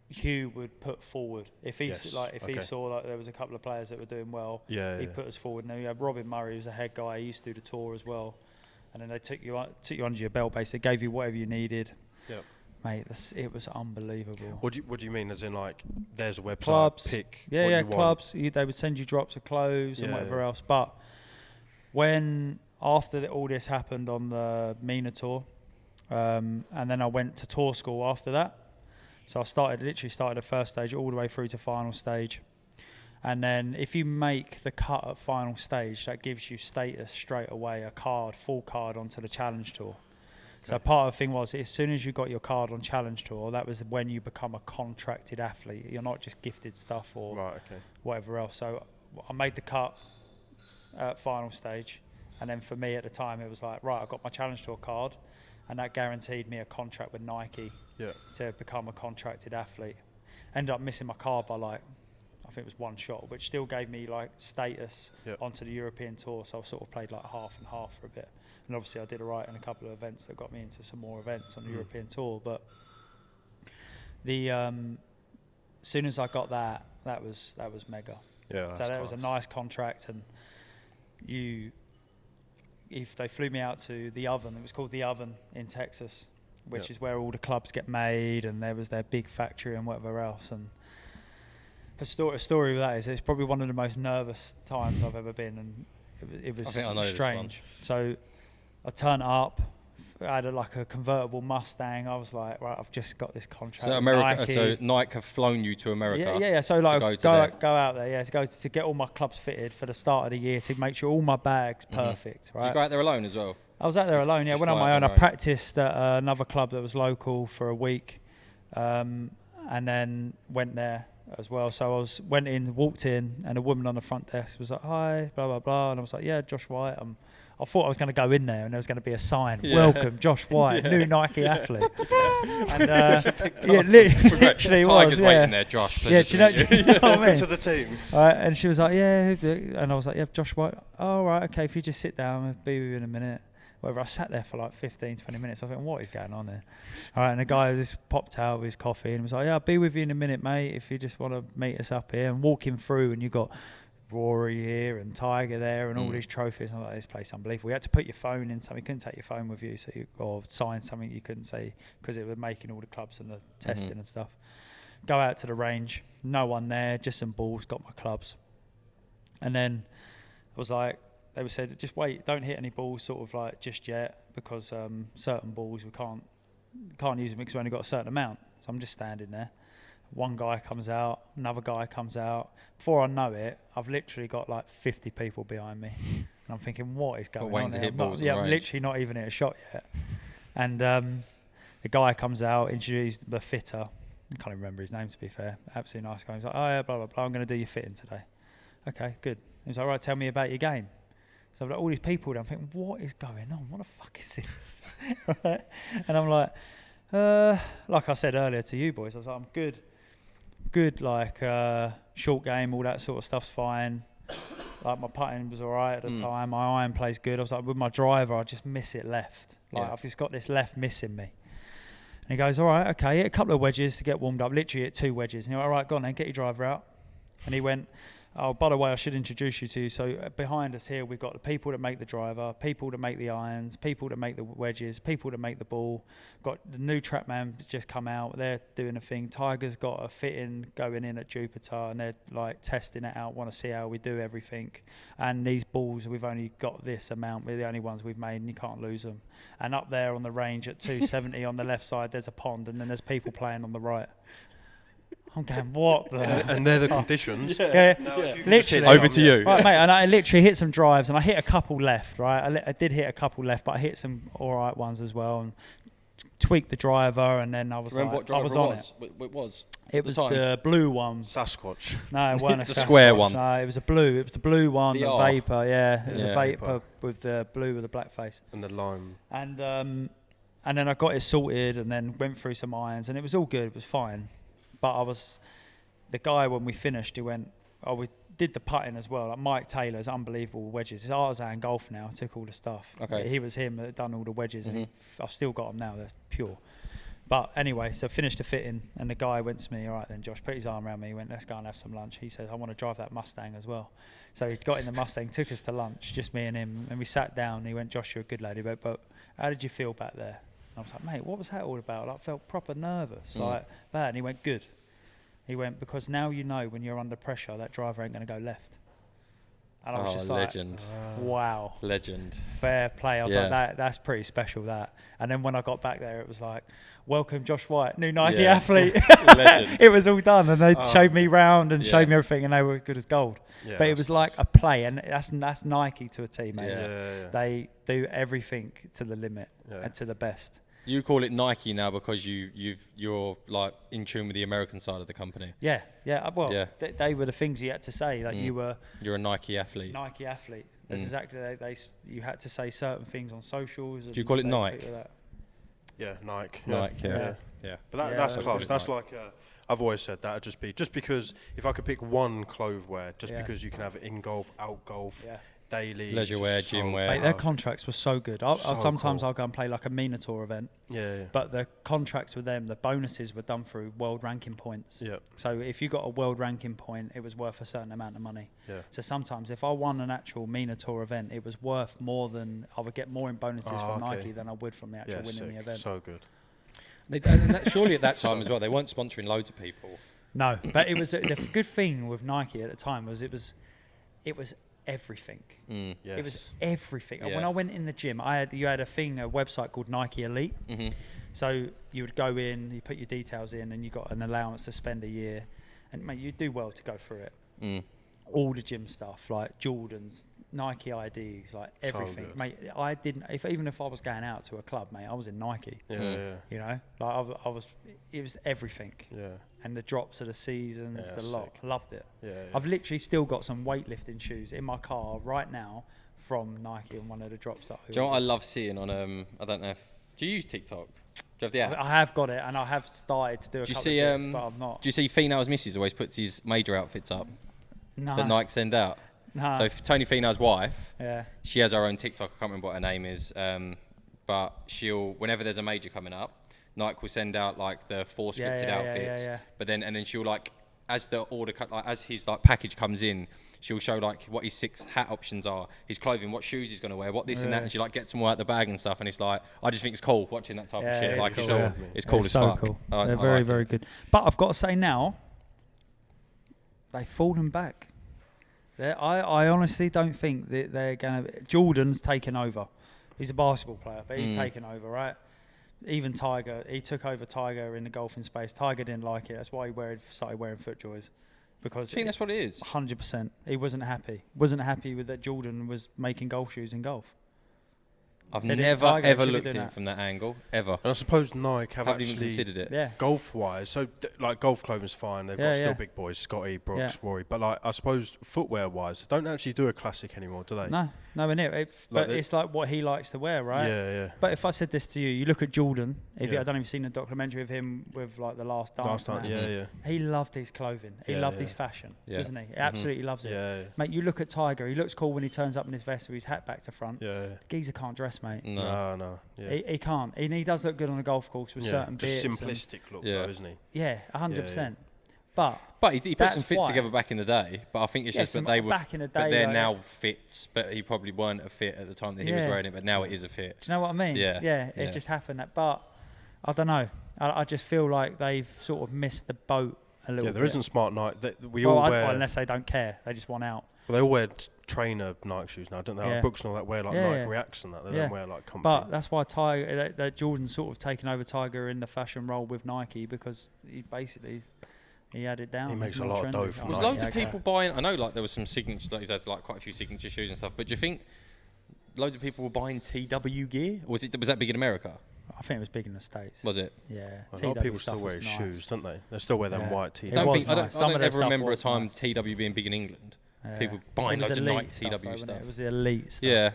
Hugh would put forward if he he saw like there was a couple of players that were doing well. He'd put us forward. Now you had Robin Murray, who was a head guy. He used to do the tour as well, and then they took you under your belt. Basically, gave you whatever you needed.
Yep.
Mate, it was unbelievable.
What do you mean? As in, like, there's a website,
Clubs,
pick
yeah,
what
yeah,
you want.
clubs. They would send you drops of clothes and whatever else. But after all this happened on the MENA tour, and then I went to tour school after that. So I started the first stage all the way through to final stage. And then if you make the cut at final stage, that gives you status straight away, full card onto the Challenge Tour. So part of the thing was, as soon as you got your card on Challenge Tour, that was when you become a contracted athlete. You're not just gifted stuff or whatever else. So I made the cut at final stage. And then for me at the time, it was like, right, I got my Challenge Tour card. And that guaranteed me a contract with Nike to become a contracted athlete. Ended up missing my card by I think it was 1 shot, which still gave me like status onto the European tour. So I sort of played like half and half for a bit. And obviously I did all right in a couple of events that got me into some more events on the European tour. But as soon as I got that was mega.
Yeah.
So that was a nice contract, and if they flew me out to the Oven, it was called the Oven in Texas, which is where all the clubs get made, and there was their big factory and whatever else. And a story with that is it's probably one of the most nervous times I've ever been, and it was strange. So I turned up, I had a convertible Mustang. I was like, right, I've just got this contract.
So Nike have flown you to America.
Yeah. So go out there, to get all my clubs fitted for the start of the year, to make sure all my bags perfect. Right.
Did you go out there alone as well?
I was out there alone. Yeah, went on my own. I practiced at another club that was local for a week, and then went there as well. So walked in, and a woman on the front desk was like, "Hi, blah blah blah," and I was like, "Yeah, Josh White." I thought I was going to go in there and there was going to be a sign, "Welcome, Josh White, new Nike athlete." And literally
Tiger's
was.
waiting there, Josh.
Yeah, do you know what I mean?
Welcome to the team.
And she was like, "Yeah," and I was like, "Yeah, Josh White." "Oh, right, okay. If you just sit down, I'll be with you in a minute." Whatever. I sat there for like 15, 20 minutes. I think, what is going on there? All right, and the guy just popped out with his coffee and was like, "Yeah, I'll be with you in a minute, mate. If you just want to meet us up here." And walking through, and you got Rory here and Tiger there and all these trophies. I'm like, this place is unbelievable. You had to put your phone in something. You couldn't take your phone with you, or sign something you couldn't say, because it was making all the clubs and the testing and stuff. Go out to the range, no one there, just some balls, got my clubs. And then I was like, they said, just wait, don't hit any balls sort of like just yet, because certain balls we can't use them because we only got a certain amount. So I'm just standing there. One guy comes out, another guy comes out. Before I know it, I've literally got like 50 people behind me. And I'm thinking, what is going on here? I'm literally not even hit a shot yet. And the guy comes out, introduced the fitter. I can't even remember his name, to be fair. Absolutely nice guy. He's like, "Oh yeah, blah, blah, blah. I'm going to do your fitting today." Okay, good. He's like, "Right, tell me about your game." So I've got all these people there. I'm thinking, what is going on? What the fuck is this? Right? And I'm like I said earlier to you boys, I was like, I'm good, like short game, all that sort of stuff's fine. Like, my putting was all right at the time. My iron play's good. I was like, with my driver, I just miss it left. Like, I've just got this left missing me. And he goes, all right, okay, hit a couple of wedges to get warmed up. Literally hit 2 wedges. And he went, all right, go on then, get your driver out. And he went, oh, by the way, I should introduce you to. So behind us here, we've got the people that make the driver, people that make the irons, people that make the wedges, people that make the ball. Got the new TrackMan just come out. They're doing a thing. Tiger's got a fitting going in at Jupiter, and they're like testing it out. Want to see how we do everything. And these balls, we've only got this amount. We're the only ones we've made, and you can't lose them. And up there on the range at 270 on the left side, there's a pond, and then there's people playing on the right. I'm going, what the?
And they're the conditions.
Yeah. Literally.
Over to you.
Right, mate, and I literally hit some drives, and I hit a couple left, right? I did hit a couple left, but I hit some all right ones as well, and tweaked the driver, and then I was
Remember
like,
what driver
I was
it
on
was?
it.
It was.
It was
time.
the blue one.
Sasquatch.
No, it wasn't a
The
Sasquatch.
square one.
No, it was a blue. It was the blue one, the
VR.
Vapor, yeah. It was
Yeah.
a Vapor with the blue with the black face.
And the lime.
And then I got it sorted, and then went through some irons, and it was all good. It was fine. But the guy, when we finished, he went, oh, we did the putting as well. Like Mike Taylor's unbelievable wedges. It's artisan golf now. Took all the stuff.
Okay.
He was him that done all the wedges, and I've still got them now. They're pure. But anyway, so finished the fitting, and the guy went to me, all right then, Josh, put his arm around me. He went, let's go and have some lunch. He said, I want to drive that Mustang as well. So he got in the Mustang, took us to lunch, just me and him, and we sat down. He went, Josh, you're a good lady, but how did you feel back there? And I was like, mate, what was that all about? Like, I felt proper nervous, like bad. And he went, good. He went, because now you know when you're under pressure, that driver ain't going to go left. And I was just
legend.
like, wow.
Legend.
Fair play. I was
Yeah.
like, that's pretty special, that. And then when I got back there, it was like, welcome Josh White, new Nike
Yeah.
athlete.
Legend.
It was all done, and they showed me round and showed me everything, and they were good as gold.
Yeah,
But it was like a play, and that's Nike to a T, mate.
Yeah.
They do everything to the limit
Yeah.
and to the best.
You call it Nike now because you're like in tune with the American side of the company.
Yeah. Well,
Yeah.
they were the things you had to say. Like
You're a Nike athlete.
Nike athlete. That's exactly you had to say certain things on socials.
Do you call it Nike?
Yeah, Nike.
Nike.
Yeah.
Yeah.
But
Yeah,
that's
I
class.
call it
That's
Nike.
like, I've always said that. Just because if I could pick one clotheswear, just
Yeah.
because you can have it in golf, out golf,
Yeah.
daily.
Leisure
just
wear,
so
gym wear.
Mate, their contracts were so good. Sometimes
cool.
I'll go and play like a Minotaur event,
Yeah.
but the contracts with them, the bonuses were done through world ranking points.
Yeah.
So if you got a world ranking point, it was worth a certain amount of money.
Yeah.
So sometimes if I won an actual Minotaur event, it was worth more than I would get more in bonuses from
okay.
Nike than I would from the actual
Yeah.
winning
Sick.
the event.
So good.
Surely at that time as well, they weren't sponsoring loads of people.
No, but it was the good thing with Nike at the time was it was everything.
Mm.
Yes.
It was everything. And
Yeah.
when I went in the gym, you had a website called Nike Elite.
Mm-hmm.
So you would go in, you put your details in, and you got an allowance to spend a year. And mate, you do well to go through it.
Mm.
All the gym stuff, like Jordans, Nike IDs, like everything,
good.
mate. I didn't. Even if I was going out to a club, mate, I was in Nike.
Yeah.
You know, like I was. It was everything.
Yeah.
And the drops of the seasons,
Yeah,
the lot.
sick.
Loved it.
Yeah.
I've literally still got some weightlifting shoes in my car right now from Nike and one of the drops that
Do you know what I love seeing on I don't know if do you use TikTok? Do you have the app?
I have got it, and I have started to do a
Do you
couple
see
of bits, but I've not.
Do you see Finau's missus always puts his major outfits up
No.
that Nike send out?
No.
So Tony Finau's wife,
Yeah.
she has her own TikTok. I can't remember what her name is, but she'll whenever there's a major coming up, Nike will send out like the 4 scripted outfits.
Yeah.
But then she'll like as the order as his like package comes in, she'll show like what his 6 hat options are, his clothing, what shoes he's gonna wear, what this and that, and she like gets them all out the bag and stuff. And it's like I just think it's cool watching that type of
Yeah,
shit.
it's
Like
cool,
it's all
yeah.
it's cool as
so
fuck.
Cool.
I
They're
like
very,
it.
very good. But I've got to say now, they've fallen back. I honestly don't think that they're going to... Jordan's taken over. He's a basketball player, but he's taken over, right? Even Tiger, he took over Tiger in the golfing space. Tiger didn't like it. That's why he started wearing FootJoys. Because
I think that's what it is.
100%. He wasn't happy. Wasn't happy with that Jordan was making golf shoes in golf.
I've
Said
never
Tiger
ever
should be
looked
doing
at it
that.
from that angle ever.
And I suppose Nike have
Haven't even
actually
considered it.
Yeah.
golf-wise. So like golf clothing's fine. They've got still big boys, Scotty, Brooks, Rory. But like I suppose footwear-wise, they don't actually do a classic anymore, do they?
No, nowhere near. But it's like what he likes to wear, right?
Yeah.
But if I said this to you, you look at Jordan. If
Yeah.
I don't even seen a documentary of him with like the Last Dance.
Last time, yeah.
He loved his clothing. He loved his fashion, doesn't he? He absolutely loves it.
Yeah.
Mate, you look at Tiger. He looks cool when he turns up in his vest with his hat back to front.
Yeah.
Geezer can't dress, mate.
No. Yeah.
He can't. He does look good on the golf course with certain
just
bits.
simplistic look,
Yeah.
though, isn't he?
Yeah, 100%.
Yeah.
But
he put
that's
some fits
why.
together back in the day. But I think it's just that they were
back in the day,
but they're
like,
now fits. But he probably weren't a fit at the time that he was wearing it. But now it is a fit.
Do you know what I mean?
Yeah.
It just happened that. But I don't know. I just feel like they've sort of missed the boat a little bit.
Yeah, there isn't smart Nike. We
well,
all wear.
unless they don't care. They just want out.
Well, they all wear trainer Nike shoes now, don't they?
Yeah.
Like Brooks and all that wear like Nike Reacts and that. They don't wear like comfy.
But that's why Tiger, that Jordan's sort of taken over Tiger in the fashion role with Nike because he basically he had it down.
He makes
He's
a
more
lot of
trendy.
dough from
Was
Nike.
loads of people buying? I know, like there was some signature. Like he's had like quite a few signature shoes and stuff. But do you think loads of people were buying TW gear? Or was that big in America?
I think it was big in the States.
Was it?
Yeah.
A lot of people
stuff
still wear
was
his
nice.
shoes, don't they? They still wear them
Yeah.
white
It
TW.
was
I
nice. Some
don't
of their
ever
stuff
remember a
was
time
nice.
TW being big in England.
Yeah.
People buying
It was
loads of
elite
Nike
stuff,
TW
though, wasn't
stuff.
It was the elite stuff.
Yeah.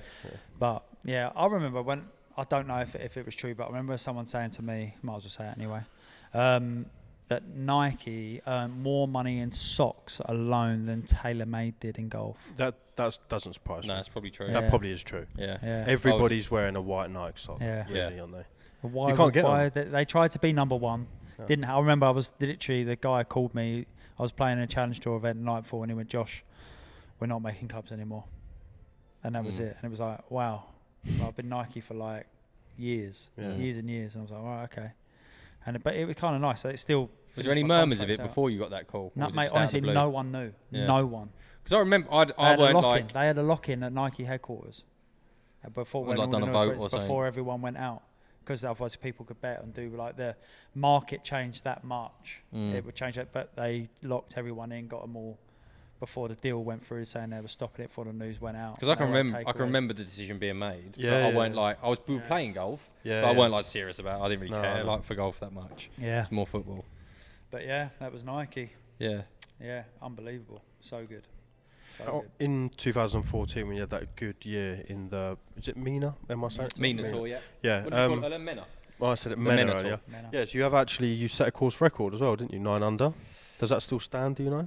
But yeah, I remember when I don't know if it was true, but I remember someone saying to me, might as well say it anyway, that Nike earned more money in socks alone than TaylorMade did in golf.
That doesn't surprise me.
No, that's probably true.
Yeah.
That probably is true.
Yeah.
Yeah.
Everybody's wearing a white Nike sock,
Yeah.
really, aren't they?
Why,
You can't get
why
them.
they tried to be number one.
Yeah.
Didn't. I remember I was literally, the guy called me. I was playing a Challenge Tour event the night before, and he went, "Josh, we're not making clubs anymore." And that was it. And it was like, wow. Well, I've been Nike for like years and years. And I was like, all right, okay. But it was kind of nice. So it's still.
Was there any murmurs of it before you got that call?
No, mate. Honestly, no one knew.
Yeah.
No one.
Because I remember I weren't like.
They had a lock-in at Nike headquarters before
Well, like done a vote or something.
before everyone went out, because otherwise people could bet and do like the market changed that much. It would change it, but they locked everyone in, got them all before the deal went through, saying they were stopping it before the news went out.
Because I can remember the decision being made.
Yeah,
but I weren't like we were playing golf, but I weren't like serious about it. I didn't really care like for golf that much.
Yeah,
it's more football.
But yeah, that was Nike.
Yeah,
unbelievable, so good.
In 2014, when you had that good year in the, is it MENA? Am I saying it?
MENA Tour, yeah.
Yeah.
What do you call it? MENA?
Well, I said it
The
MENA
MENA
earlier.
Tour.
Yeah, so you set a course record as well, didn't you? 9 under. Does that still stand? Do you know?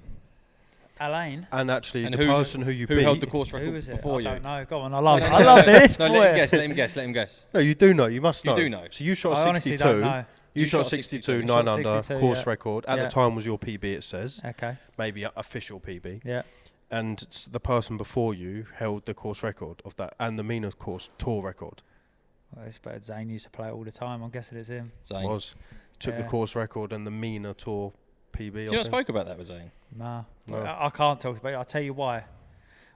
Alain.
And actually,
And
the person who you beat.
Who held the course
Who
record
was it?
before you?
I don't know. Go on, I love this.
No,
boy.
let him guess.
No, you do know. You must know.
You do know.
So you shot
I honestly
62.
don't know.
You shot
shot
62,
62,
9 under,
62,
course
yeah.
record. At the time was your PB, it says.
Okay.
Maybe official PB.
Yeah.
And the person before you held the course record of that and the MENA course tour record.
Well, it's better. Zane used to play it all the time. I'm guessing it's him.
Zane.
Took the course record and the MENA tour PB.
You not spoke about that with Zane?
Nah.
No.
I can't talk about it. I'll tell you why.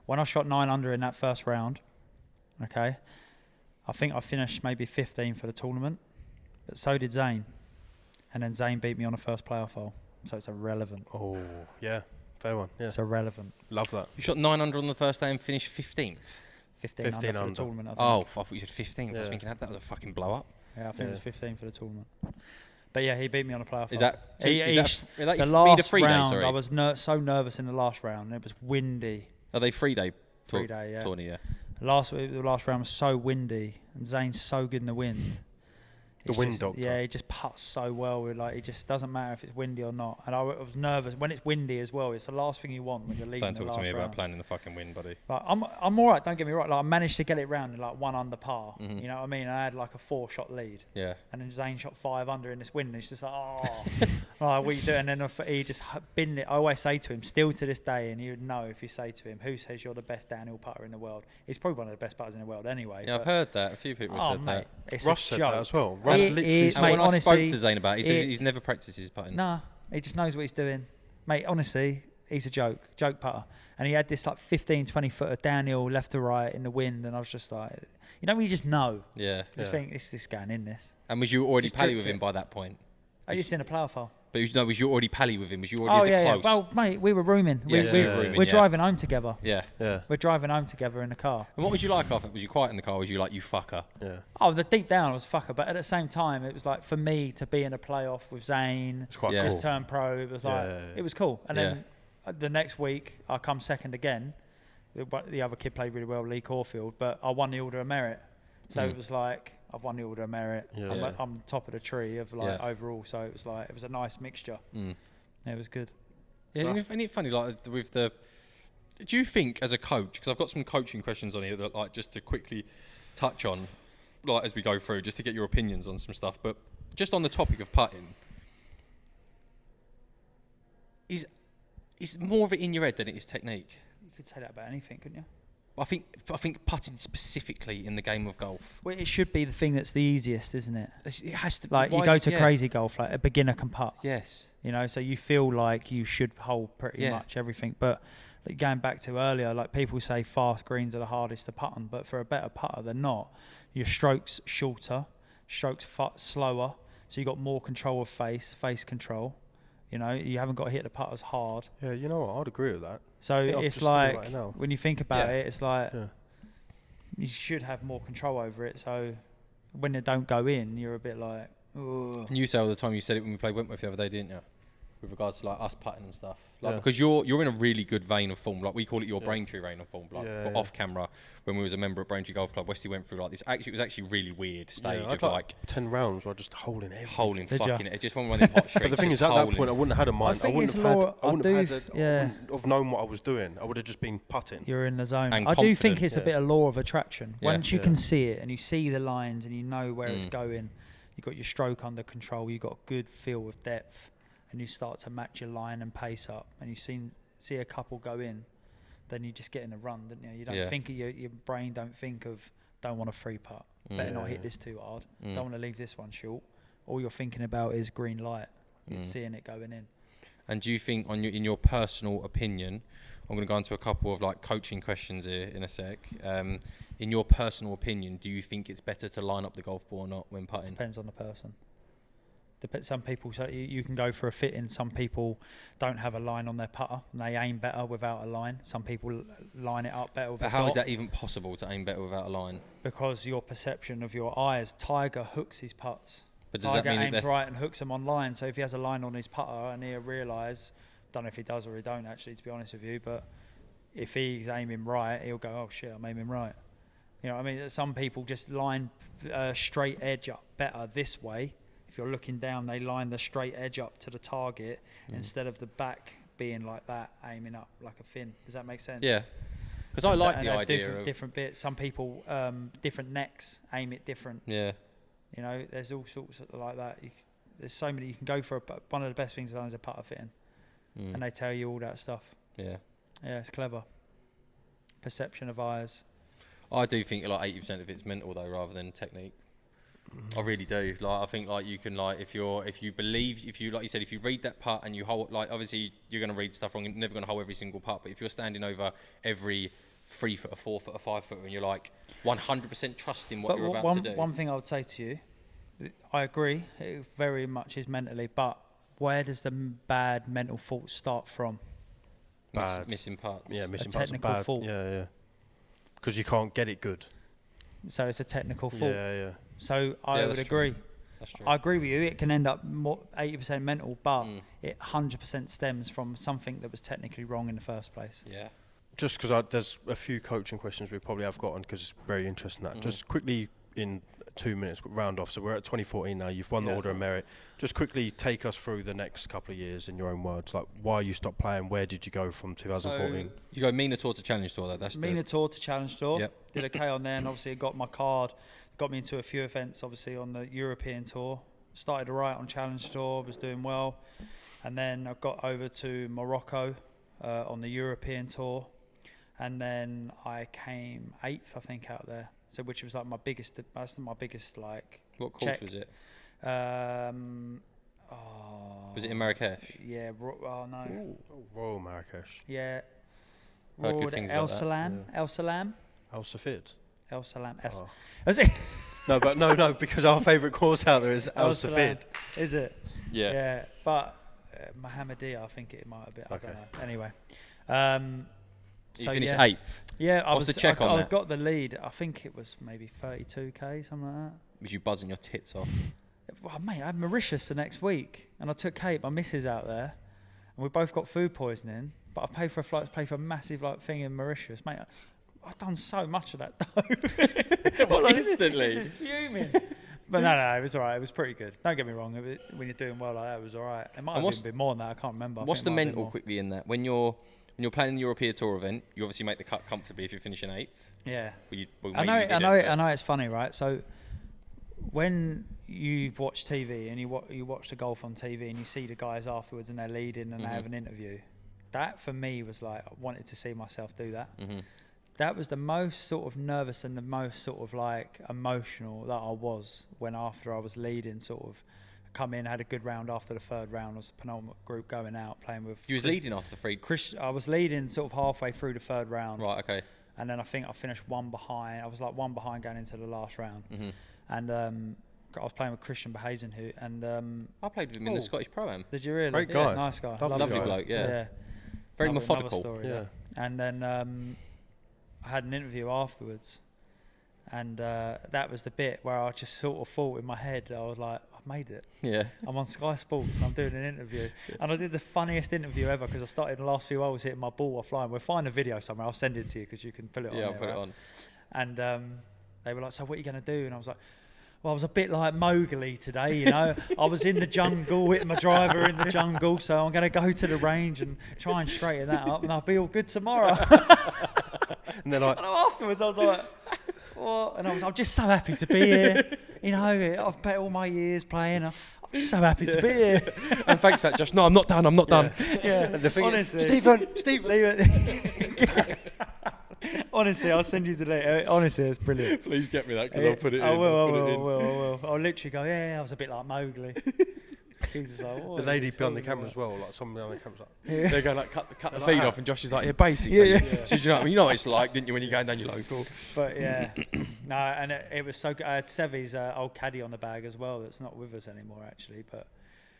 When I shot 9 under in that first round, okay, I think I finished maybe 15 for the tournament, but so did Zane. And then Zane beat me on the first playoff hole. So it's irrelevant.
Oh, yeah. Fair one. Yeah.
It's irrelevant.
Love that.
You shot 9 under on the first day and finished 15th?
15 under for the tournament, I think.
Oh, I thought you said 15th. I was thinking that was a fucking blow up.
Yeah, I think it was 15 for the tournament. But yeah, he beat me on a playoff.
Is
hole.
that
the
the
last
free
round?
day, sorry.
I was so nervous in the last round. It was windy.
Are they 3 day?
3 day, yeah.
Tourney, yeah.
The last round was so windy, and Zane's so good in the wind.
The wind doctor.
Yeah, he just putts so well. It just doesn't matter if it's windy or not. And I was nervous when it's windy as well. It's the last thing you want when you're leading.
Don't talk
the
to me
last
about
round.
playing in the fucking wind, buddy.
But I'm all right. Don't get me wrong. Like I managed to get it round in like 1 under par.
Mm-hmm.
You know what I mean? I had like a 4-shot lead.
Yeah.
And then Zane shot 5 under in this wind. And it's just like, oh, what are you doing? And then he just binned it. I always say to him, still to this day, and he would know if you say to him, "Who says you're the best downhill putter in the world?" He's probably one of the best putters in the world, anyway.
Yeah, I've heard that. A few people have said
mate,
that.
it's
Russ
a
said
joke.
that as well. Russ
It
literally
is,
said
And
mate,
when I spoke
honestly,
to Zane about it, he says he's never practiced his putting.
Nah, he just knows what he's doing. Mate, honestly, he's a joke putter. And he had this like 15, 20 footer downhill left to right in the wind, and I was just like, you know when you just know?
Yeah.
You just think, this going in this.
And was you already
Just
pally
dripped
with him
it.
by that point?
I just in a playoff hole.
But was you already pally with him? Was you already a bit close?
Well, mate, we were rooming. We're
Yeah.
driving home together.
Yeah.
We're driving home together in the car.
And what was you like after? Was you quiet in the car? Was you like, you fucker?
Yeah.
Oh, the deep down I was a fucker, but at the same time, it was like for me to be in a playoff with Zane,
It's quite
just
cool.
turn pro. It was like it was cool. And then the next week, I come second again. The other kid played really well, Lee Caulfield, but I won the Order of Merit. So it was like I've won the Order of Merit.
Yeah.
I'm top of the tree of overall. So it was like it was a nice mixture. It was good.
Yeah, and it's funny, like with the. Do you think as a coach? Because I've got some coaching questions on here that, like, just to quickly touch on, like as we go through, just to get your opinions on some stuff. But just on the topic of putting, is more of it in your head than it is technique?
You could say that about anything, couldn't you?
I think putting specifically in the game of golf.
Well, it should be the thing that's the easiest, isn't it?
It has to.
Like you go to crazy golf, like a beginner can putt.
Yes.
You know, so you feel like you should hold pretty much everything. But like going back to earlier, like people say fast greens are the hardest to putt on, but for a better putter, they're not. Your strokes shorter, strokes slower, so you got more control of face control. You know, you haven't got to hit the putt as hard.
Yeah, you know what? I'd agree with that.
So it's like, when you think about
Yeah.
it, it's like you should have more control over it. So when they don't go in, you're a bit like, ugh.
And you say all the time, you said it when we played Wentworth the other day, didn't you? With regards to like us putting and stuff, like because you're in a really good vein of form, like we call it your Braintree vein of form. Like but off camera, when we was a member at Braintree Golf Club, Wesley went through like this. Actually, it was actually really weird stage of like
10 rounds where I just holding everything.
fucking it. Just one running hot streaks.
But the thing is, at that point, I wouldn't have had a mind. I
think
wouldn't
it's
have
more-
had. I wouldn't have known what I was doing. I would have just been putting.
You're in the zone.
And
I do think
confident,
it's a bit of law of attraction.
Yeah.
Once you can see it and you see the lines and you know where it's going, you've got your stroke under control, you've got a good feel of depth, and you start to match your line and pace up, and you see a couple go in, then you just get in a run, don't you? You don't think of your brain don't think of, don't want a free putt, better not hit this too hard, don't want to leave this one short. All you're thinking about is green light. You're seeing it going in.
And do you think, in your personal opinion, I'm going to go into a couple of like coaching questions here in a sec. In your personal opinion, do you think it's better to line up the golf ball or not when putting?
Depends on the person. Some people, so you can go for a fit in. Some people don't have a line on their putter and they aim better without a line. Some people line it up better with a
But how is
dot.
that even possible to aim better without a line?
Because your perception of your eyes. Tiger hooks his putts.
But does
Tiger
that mean
aims right and hooks them on line. So if he has a line on his putter and he'll realise, don't know if he does or he don't actually, to be honest with you, but if he's aiming right, he'll go, oh shit, I'm aiming right. You know what I mean? Some people just line straight edge up better this way. If you're looking down, they line the straight edge up to the target instead of the back being like that, aiming up like a fin. Does that make sense?
Yeah. Because I like the idea of...
different bits. Some people, different necks, aim it different.
Yeah.
You know, there's all sorts of like that. There's so many you can go for. One of the best things I've done is a putter fitting. And they tell you all that stuff.
Yeah.
Yeah, it's clever. Perception of eyes.
I do think like 80% of it's mental though, rather than technique. I really do. Like I think like you can like if you like you said, if you read that putt and you hold, like obviously you're going to read stuff wrong, you're never going to hold every single putt, but if you're standing over every 3 foot, 4 foot, 5 foot, and you're like 100% trusting what you're about to do.
One thing I would say to you, I agree, it very much is mentally, but where does the bad mental thoughts start from?
Missing putts.
Yeah, missing
A
putts are
technical
bad.
fault.
Yeah. Because you can't get it good.
So it's a technical fault.
Yeah.
So I would agree.
That's true.
I agree with you. It can end up more 80% mental, but it 100% stems from something that was technically wrong in the first place.
Yeah.
Just because there's a few coaching questions we probably have gotten because it's very interesting. That just quickly in 2 minutes round off. So we're at 2014 now. You've won the Order of Merit. Just quickly take us through the next couple of years in your own words. Like why you stopped playing. Where did you go from 2014?
So you go MENA Tour to Challenge Tour though. That's
MENA Tour to Challenge Tour.
Yep.
Did okay on there, and obviously I got my card. Got me into a few events, obviously on the European Tour. Started to write on Challenge Tour, was doing well, and then I got over to Morocco on the European Tour, and then I came 8th, I think, out there. So which was like my biggest. That's my biggest like.
What course was it? Was it in Marrakesh?
Yeah. Oh no.
Royal Marrakesh.
Yeah.
Heard good things
El
about that.
Salam.
Yeah.
El Salam.
Al Safid.
El Salam.
Oh.
Is it?
No, because our favourite course out there is Al
Salam.
Safid.
Is it?
Yeah.
Yeah. But Mohammedia, I think it might have been.
Okay.
I don't know. Anyway.
You finished 8th.
Yeah,
What's the check on
I
that?
got the lead. I think it was maybe 32k, something like that.
Was you buzzing your tits off?
Well, mate, I had Mauritius the next week, and I took Kate, my missus, out there, and we both got food poisoning. But I paid for a flight to pay for a massive thing in Mauritius, mate. I've done so much of that dough.
Well, instantly.
Just fuming. But no, it was all right. It was pretty good. Don't get me wrong. When you're doing well like that, it was all right. It might have even been more than that. I can't remember.
What's the mental quickly in that? When you're playing the European Tour event, you obviously make the cut comfortably if you're finishing 8th.
Yeah.
I
know. It's funny, right? So when you watch TV and you watch the golf on TV and you see the guys afterwards and they're leading and they have an interview, that for me was like, I wanted to see myself do that. That was the most sort of nervous and the most sort of like emotional that I was when after I was leading, sort of come in, had a good round after the third round. I was the penultimate group going out playing with.
You was leading after 3.
I was leading sort of halfway through the third round.
Right. Okay.
And then I think I finished 1 behind. I was like 1 behind going into the last round. And I was playing with Christian Behazen,
I played with him in the Scottish Pro-Am.
Did you really?
Great guy.
Yeah, nice guy.
Lovely bloke. Yeah. Very methodical.
Story, yeah. And then I had an interview afterwards, and that was the bit where I just sort of thought in my head, I was like, I've made it.
Yeah.
I'm on Sky Sports and I'm doing an interview. And I did the funniest interview ever because I started the last few hours hitting my ball offline. We'll find a video somewhere. I'll send it to you because you can put it on.
Yeah, I'll put it on.
And they were like, so what are you going to do? And I was like, well, I was a bit like Mowgli today, you know. I was in the jungle, hitting my driver in the jungle, so I'm going to go to the range and try and straighten that up, and I'll be all good tomorrow.
And then
afterwards, I was like, what? And I'm just so happy to be here. You know, I've bet all my years playing. I'm just so happy to be here.
And thanks for that, Josh. No, I'm not done.
Yeah.
And the thing
honestly,
Stephen.
Leave it. Honestly, I'll send you today. Honestly, it's brilliant.
Please get me that because I'll put it in.
I will. I'll literally go, yeah, I was a bit like Mowgli. He's just like,
The lady behind the camera as well, like someone behind the camera's like,
They're going like cut the feed off, and Josh is like, yeah, basically.
Yeah.
So you know what I mean? You know what it's like, didn't you, when you're going down your local?
But yeah, no, and it was so good. I had Sevy's old caddy on the bag as well. That's not with us anymore, actually. But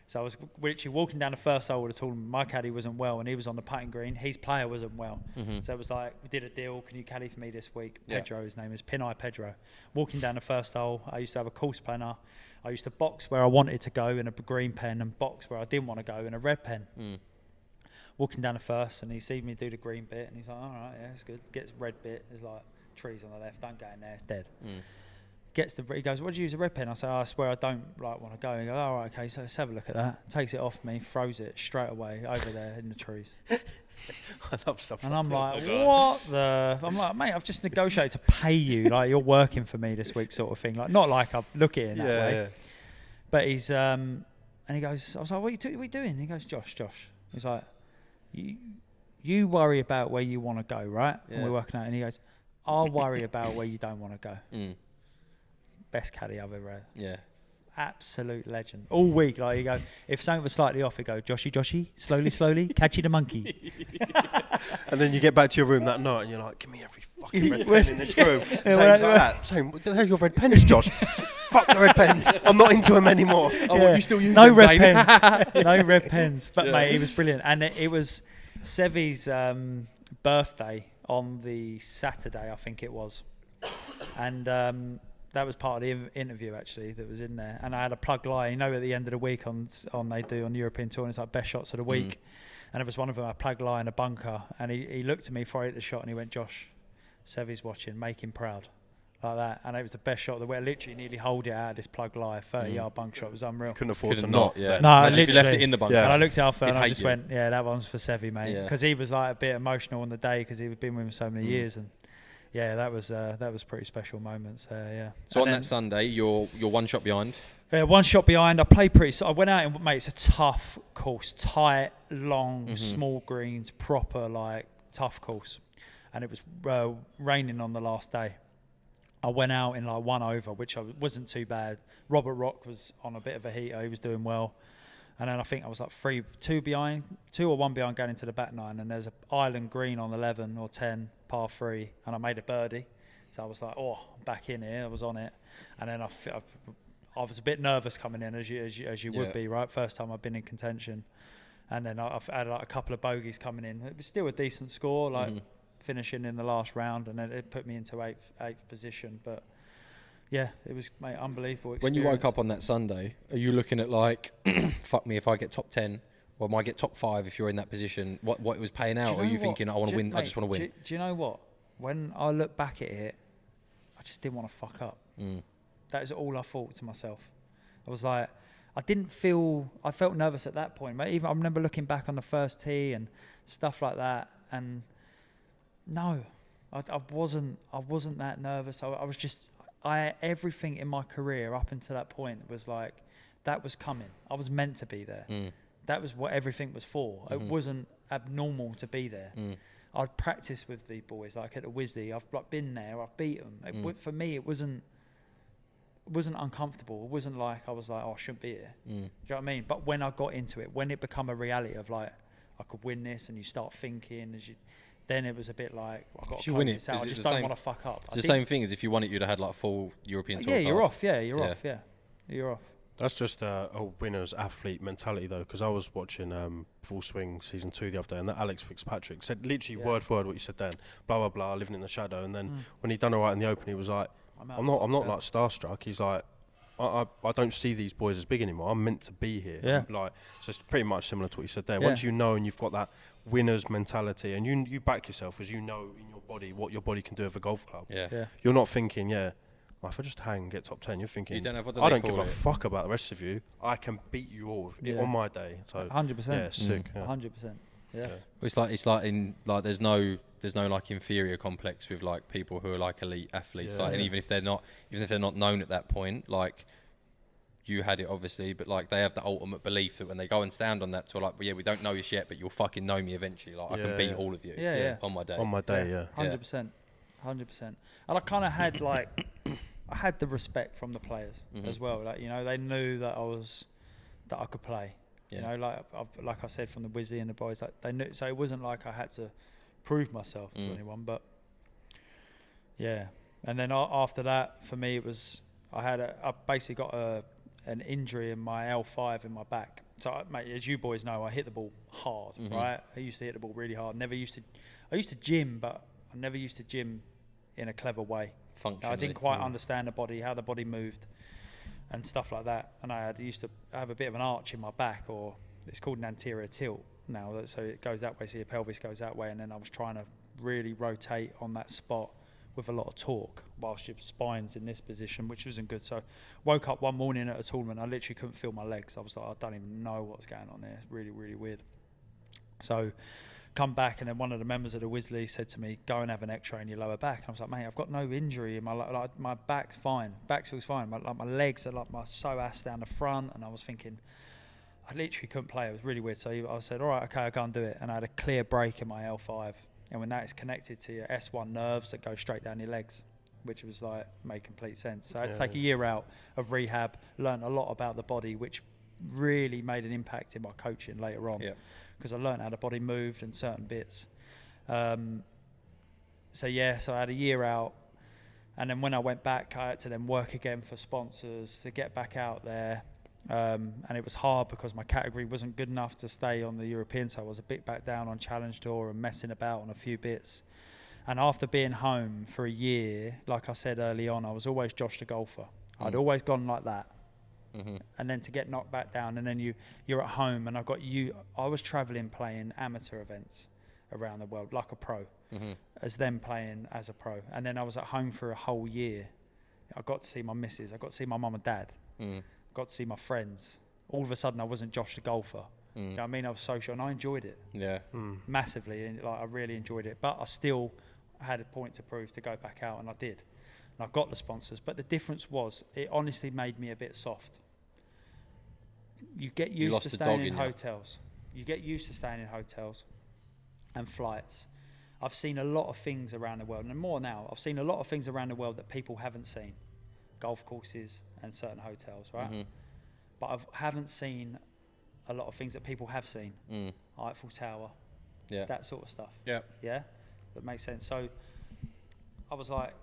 so I was literally walking down the first hole of the tournament. My caddy wasn't well, and he was on the putting green. His player wasn't well, so it was like, we did a deal. Can you caddy for me this week? Pedro, his name is Pinay Pedro. Walking down the first hole, I used to have a course planner. I used to box where I wanted to go in a green pen and box where I didn't want to go in a red pen. Walking down the first, and he sees me do the green bit, and he's like, all right, yeah, it's good. Gets red bit, there's like trees on the left, don't go in there, it's dead. He goes, what do you use a red pen? I say, I swear I don't like want to go. He goes, all right, okay, so let's have a look at that. Takes it off me, throws it straight away over there in the trees.
I love stuff.
And I'm like, what the? I'm like, mate, I've just negotiated to pay you, like you're working for me this week, sort of thing. Like, not like I look at it in that way. Yeah. But he's and he goes, I was like, what are you doing? He goes, Josh. He's like, you worry about where you want to go, right? Yeah. And we're working out. And he goes, I'll worry about where you don't want to go. Best caddy I've ever had.
Yeah.
Absolute legend. All week, like you go, if something was slightly off, you go, Joshy, slowly, catchy the monkey.
And then you get back to your room that night and you're like, give me every fucking red pen in this room. Like that. Saying, what the hell are your red pens, Josh? Fuck the red pens. I'm not into them anymore. Oh, well, you still use
no
them,
red pens. No red pens. But mate, he was brilliant. And it was Sevy's birthday on the Saturday, I think it was. And that was part of the interview, actually, that was in there. And I had a plug lie. You know, at the end of the week on the European Tour, and it's like best shots of the week. And it was one of them, a plug lie in a bunker. And he looked at me before I hit the shot, and he went, Josh, Sevy's watching, make him proud. Like that. And it was the best shot of the week. I literally nearly hold it out, this plug lie, 30-yard bunk shot. It was unreal.
Couldn't afford to
not.
Yeah.
No,
literally. If you left it in the bunker.
Yeah. And I looked at Alpha and I just
you.
went, yeah, that one's for Sevy, mate. Because he was like a bit emotional on the day because he'd been with him so many years. And yeah, that was pretty special moments. Yeah.
So and on that Sunday, you're one shot behind.
Yeah, one shot behind. I played pretty. So I went out and mate, it's a tough course, tight, long, small greens, proper like tough course, and it was raining on the last day. I went out in like 1 over, which wasn't too bad. Robert Rock was on a bit of a heater. He was doing well. And then I think I was like 2 or 1 behind going into the back 9. And there's an island green on 11 or 10, par 3. And I made a birdie. So I was like, I'm back in here. I was on it. And then I was a bit nervous coming in, as you would be, right? First time I've been in contention. And then I've had like a couple of bogeys coming in. It was still a decent score, like finishing in the last round, and then it put me into eighth position. But yeah, it was, mate, unbelievable experience.
When you woke up on that Sunday, are you looking at like, fuck me if I get top 10, or might get top 5 if you're in that position? What it was paying out, or are you thinking I want to win?
Mate,
I just want to win.
Do you know what? When I look back at it, I just didn't want to fuck up. That is all I thought to myself. I was like, I felt nervous at that point. Mate, even I remember looking back on the first tee and stuff like that, and no, I wasn't that nervous. I was just, everything in my career up until that point was like, that was coming. I was meant to be there. That was what everything was for. It wasn't abnormal to be there. I'd practice with the boys, like at the Wisley. I've like been there. I've beat them. For me, it wasn't uncomfortable. It wasn't like I was like, oh, I shouldn't be here. Do you know what I mean? But when I got into it, when it became a reality of like, I could win this, and you start thinking, then it was a bit like, I've got to close this out. I just don't want to fuck up.
It's the same thing as if you won it, you'd have had like a full European tour.
Yeah, you're off. Yeah, you're off. Yeah, you're off.
That's just a winner's athlete mentality, though, because I was watching Full Swing Season 2 the other day, and that Alex Fitzpatrick said literally word for word what you said then, blah, blah, blah, living in the shadow. And then when he done all right in the Open, he was like, I'm not like starstruck. He's like, I don't see these boys as big anymore. I'm meant to be here.
Yeah.
Like, so it's pretty much similar to what you said there.
Yeah.
Once you know and you've got that winner's mentality, and you back yourself because you know in your body what your body can do with a golf club.
Yeah.
You're not thinking, well, if I just hang and get top 10, you're thinking,
You don't have what
I
they
don't give
call
a
it.
fuck about the rest of you. I can beat you all on my day. So
100%.
Yeah, sick. Yeah.
100%. Yeah.
It's like in like there's no like inferior complex with like people who are like elite athletes.
Yeah.
Like, and even if they're not known at that point, like you had it obviously, but like they have the ultimate belief that when they go and stand on that tour, like, well, yeah, we don't know you yet, but you'll fucking know me eventually. Like I can beat all of you. On my day.
On my day, yeah.
100%. 100%. And I kind of had like, I had the respect from the players as well. Like, you know, they knew that I could play. You know, like I said, from the Wisley and the boys, like they knew. So it wasn't like I had to prove myself to anyone. But yeah, and then after that, for me, it was I basically got an injury in my L5 in my back. So, mate, as you boys know, I hit the ball hard, right? I used to hit the ball really hard. I used to gym, but I never used to gym in a clever way. I didn't quite understand the body, how the body moved and stuff like that. And I used to have a bit of an arch in my back, or it's called an anterior tilt now. So it goes that way, so your pelvis goes that way. And then I was trying to really rotate on that spot with a lot of torque whilst your spine's in this position, which wasn't good. So woke up one morning at a tournament, I literally couldn't feel my legs. I was like, I don't even know what's going on there. It's really, really weird. So come back, and then one of the members of the Wisley said to me, go and have an x-ray in your lower back. And I was like, mate, I've got no injury in my back's fine. Back feels fine. My legs are like my psoas down the front. And I was thinking, I literally couldn't play. It was really weird. So I said, all right, okay, I'll go and do it. And I had a clear break in my L5. And when that is connected to your S1 nerves that go straight down your legs, which was like, made complete sense. So I had to take a year out of rehab, learn a lot about the body, which really made an impact in my coaching later on. Because I learned how the body moved and certain bits. So I had a year out, and then when I went back, I had to then work again for sponsors to get back out there. And it was hard because my category wasn't good enough to stay on the European, so I was a bit back down on Challenge Tour and messing about on a few bits. And after being home for a year, like I said early on, I was always Josh the golfer. I'd always gone like that. And then to get knocked back down, and then you're at home, and I was traveling playing amateur events around the world like a pro, as them playing as a pro. And then I was at home for a whole year. I got to see my missus, I got to see my mum and dad, got to see my friends. All of a sudden I wasn't Josh the golfer. You know what I mean? I was social, and I enjoyed it massively, and like I really enjoyed it. But I still had a point to prove to go back out, and I did. And I got the sponsors, but the difference was it honestly made me a bit soft. You get used to staying in hotels. You get used to staying in hotels and flights. I've seen a lot of things around the world, and more now. I've seen a lot of things around the world that people haven't seen. Golf courses and certain hotels, right? But I haven't seen a lot of things that people have seen. Eiffel Tower, that sort of stuff. Yeah? That makes sense. So I was like,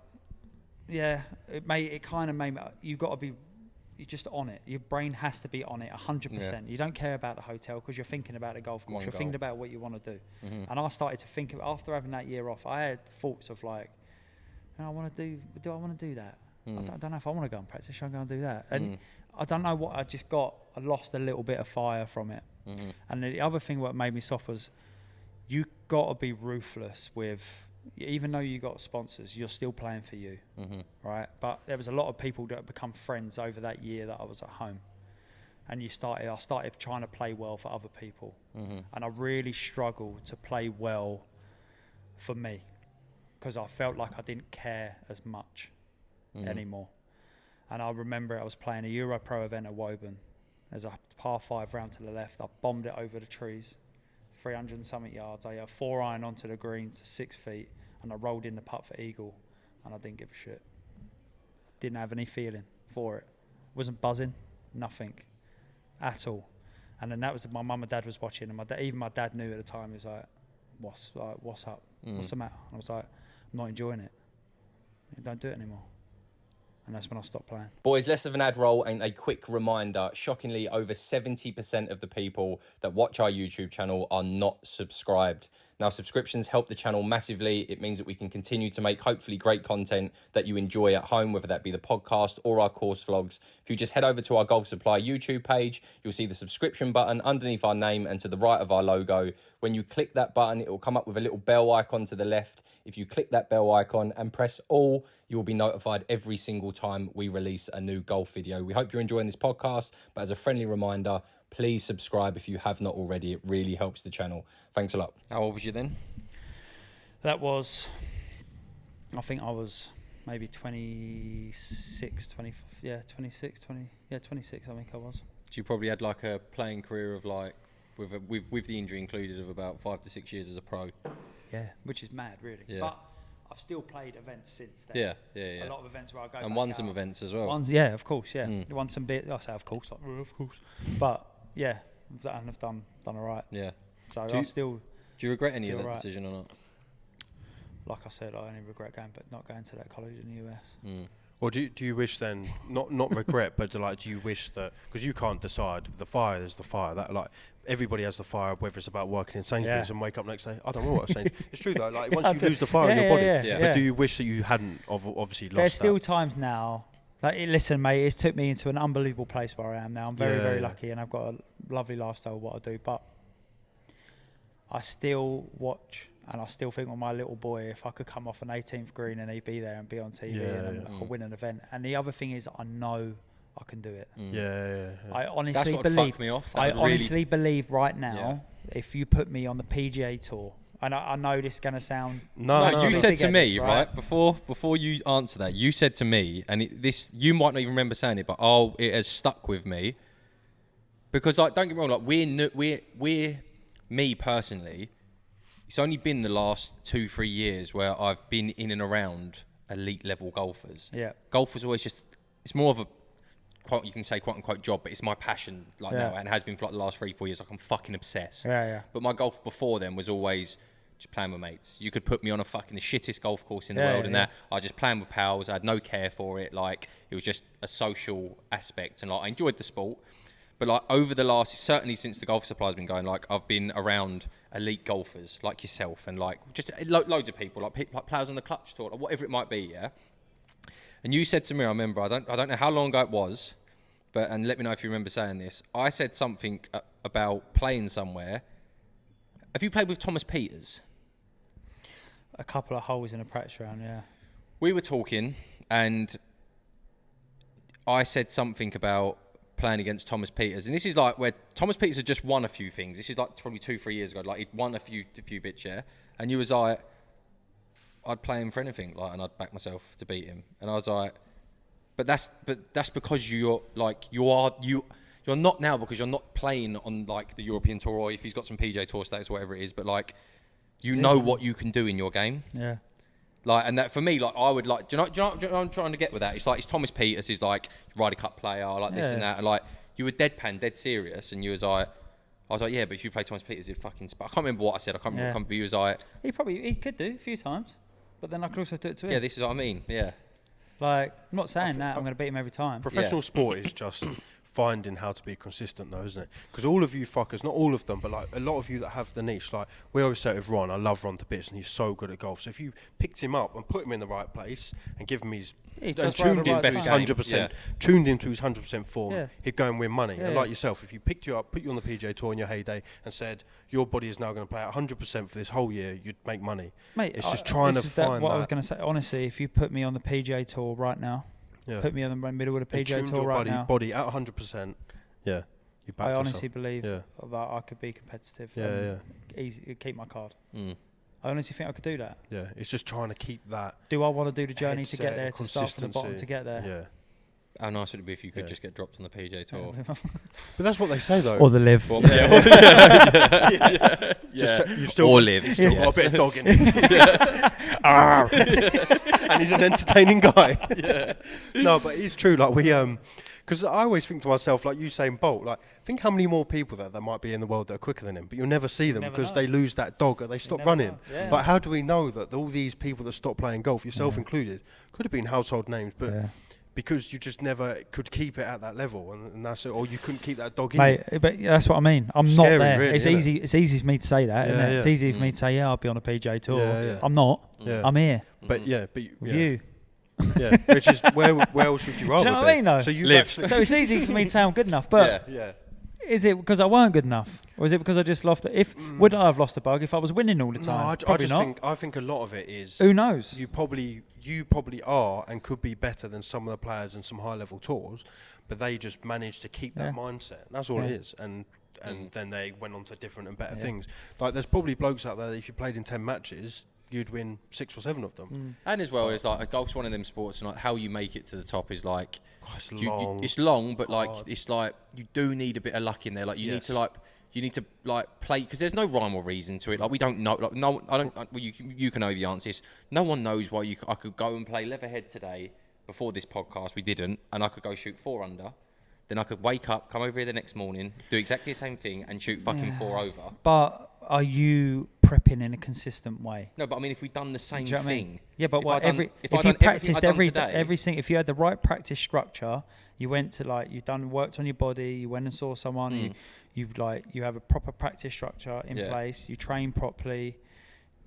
it kind of made me, you got to be you're just on it. Your brain has to be on it 100%.
Yeah.
You don't care about the hotel because you're thinking about the golf course. You're thinking about what you want to do.
Mm-hmm.
And I started to think of, after having that year off, I had thoughts of like, do I want to do that? I don't know if I want to go and practice. Should I go and do that? And I don't know what I just got. I lost a little bit of fire from it.
Mm-hmm.
And the other thing what made me soft was you got to be ruthless with, even though you got sponsors, you're still playing for you, right? But there was a lot of people that become friends over that year that I was at home. And I started trying to play well for other people. And I really struggled to play well for me because I felt like I didn't care as much anymore. And I remember I was playing a Euro Pro event at Woburn. There's a par 5 round to the left. I bombed it over the trees, 300 and something yards. I had 4 iron onto the green to 6 feet, and I rolled in the putt for eagle, and I didn't give a shit. Didn't have any feeling for it. Wasn't buzzing, nothing at all. And then that was my mum and dad was watching, and even my dad knew at the time. He was like, what's up? What's the matter? And I was like, I'm not enjoying it. Don't do it anymore. And that's when I stopped playing.
Boys, less of an ad roll and a quick reminder. Shockingly, over 70% of the people that watch our YouTube channel are not subscribed. Now, subscriptions help the channel massively. It means that we can continue to make hopefully great content that you enjoy at home, whether that be the podcast or our course vlogs. If you just head over to our Golf Supply YouTube page, you'll see the subscription button underneath our name and to the right of our logo. When you click that button, it will come up with a little bell icon to the left. If you click that bell icon and press all, you will be notified every single time we release a new golf video. We hope you're enjoying this podcast, but as a friendly reminder, please subscribe if you have not already. It really helps the channel. Thanks a lot.
How old was you then?
That was, I think I was maybe 26, 20, 26 I think I was.
So you probably had like a playing career of like, with the injury included, of about 5 to 6 years as a pro.
Yeah, which is mad, really.
Yeah.
But I've still played events since then.
Yeah.
A lot of events where I go
And
back
won
out.
some events as well.
Yeah, of course, yeah. Won some bit. I say of course, like, of course. But yeah, and I've done all right.
Yeah.
So
Do you regret any of that decision or not?
Like I said, I only regret not going to that college in the US.
Or do you wish then, not regret, but like, do you wish that, because you can't decide, the fire, there's the fire, that like, everybody has the fire, whether it's about working in Sainsbury's and wake up next day, I don't know what I'm saying. It's true though, like once you lose the fire in your body, but do you wish that you hadn't obviously lost
There's still
that?
times now, like, listen mate, it's took me into an unbelievable place where I am now. I'm very lucky and I've got a lovely lifestyle of what I do, but I still watch and I still think with my little boy, if I could come off an 18th green and he'd be there and be on TV and I'll win an event. And the other thing is, I know I can do it. I honestly believe right now, if you put me on the PGA Tour, and I know this is going to sound...
No, you said to me, right, before you answer that, you said to me, and you might not even remember saying it, but it has stuck with me. Because, like, don't get me wrong, like, we're me personally, it's only been the last 2-3 years where I've been in and around elite level golfers.
Yeah.
Golf was always it's more of a, quote, you can say quote unquote job, but it's my passion now, and has been for like the last 3-4 years. Like, I'm fucking obsessed. But my golf before then was always just playing with mates. You could put me on the shittest golf course in the world and that I just playing with pals. I had no care for it. Like, it was just a social aspect, and like I enjoyed the sport. But like over the last, certainly since the Golf Supply has been going, like I've been around elite golfers like yourself and like just loads of people, like players on the Clutch Tour, or whatever it might be, yeah. And you said to me, I remember, I don't know how long ago it was, and let me know if you remember saying this. I said something about playing somewhere. Have you played with Thomas Peters?
A couple of holes in a practice round, yeah.
We were talking, and I said something about playing against Thomas Peters, and this is like where Thomas Peters had just won a few things. This is like probably 2-3 years ago. Like, he'd won a few bits, yeah. And you was like, I'd play him for anything, like, and I'd back myself to beat him. And I was like, but that's because you're not now, because you're not playing on like the European Tour, or if he's got some PGA Tour status, whatever it is. But like, you know what you can do in your game.
Yeah.
Like, and that for me, like, I would like, do you know what I'm trying to get with that? It's like, it's Thomas Peters, he's like Ryder Cup player, like this and that, and like, you were dead serious, and you was like, I was like, yeah, but if you play Thomas Peters, it'd fucking I can't remember what I said, I can't remember, but you was like,
he could do a few times, but then I could also do it to him.
Yeah, this is what I mean, yeah.
Like, I'm not saying that I'm going to beat him every time.
Professional sport is just finding how to be consistent, though, isn't it? Because all of you fuckers, not all of them, but like a lot of you that have the niche, like we always say with Ron, I love Ron to bits, and he's so good at golf. So if you picked him up and put him in the right place and give him his
He
and
does
tuned
right
him
at
to
the
his
right
100%, tuned him to his 100% form,
Yeah.
he'd go and win money.
Yeah,
And
yeah.
like yourself, if you picked you up, put you on the PGA Tour in your heyday, and said your body is now going to play at 100% for this whole year, you'd make money.
Mate,
it's just trying to find
what I was going to say. Honestly, if you put me on the PGA Tour right now, put me in the middle of the
And
PGA
tuned
Tour
your
right now,
body at 100%, you back
I
yourself.
honestly believe that I could be competitive. Easy, keep my card. I honestly think I could do that.
Yeah, it's just trying to keep that.
Do I want to do the journey to get
headset,
there, to start from the bottom to
consistency.
get there?
Yeah.
How nice would it be if you could just get dropped on the PGA Tour?
But that's what they say, though.
Or the live.
You've still
Or live.
You've still got a bit of dog in him. And he's an entertaining guy. No, but it's true. Like because I always think to myself, like Usain Bolt, like think how many more people there might be in the world that are quicker than him, but you'll never see them because they lose that dog or they stop running. But how do we know that all these people that stop playing golf, yourself included, could have been household names, but because you just never could keep it at that level, and that's it, or you couldn't keep that dog in.
Mate, but that's what I mean. I'm
Scary,
not there.
really,
It's
isn't
easy. It's easy for me to say that, isn't it? It's easy for me to say, I'll be on a PGA Tour.
Yeah.
I'm not.
Yeah.
I'm here.
But
With you.
Yeah, which is where else would you rather
Do you know what
be?
I mean, though?
So you
Live.
So it's easy for me to say I'm good enough, but is it because I weren't good enough, or is it because I just lost it? Would I have lost the bug if I was winning all the
No,
time?
I
Probably
just
not.
think a lot of it is
Who knows?
you probably are and could be better than some of the players in some high level tours, but they just managed to keep that mindset. That's all it is, and then they went on to different and better things. Like there's probably blokes out there that if you played in 10 matches, you'd win 6 or 7 of them.
And as well, it's like golf's one of them sports, and like how you make it to the top is like
It's long.
it's long, but like it's like you do need a bit of luck in there. Like you need to play because there's no rhyme or reason to it. Like we don't know. Like no, I don't. Well, you can know the answers. No one knows why I could go and play Leatherhead today. Before this podcast, we didn't, and I could go shoot 4 under. Then I could wake up, come over here the next morning, do exactly the same thing, and shoot fucking 4 over.
But are you prepping in a consistent way?
No, but I mean, if we'd done the same
Do you know what I
thing,
mean? Yeah, but
if
you practiced
today,
everything, if you had the right practice structure, you went to worked on your body, you went and saw someone, you have a proper practice structure in place, you train properly,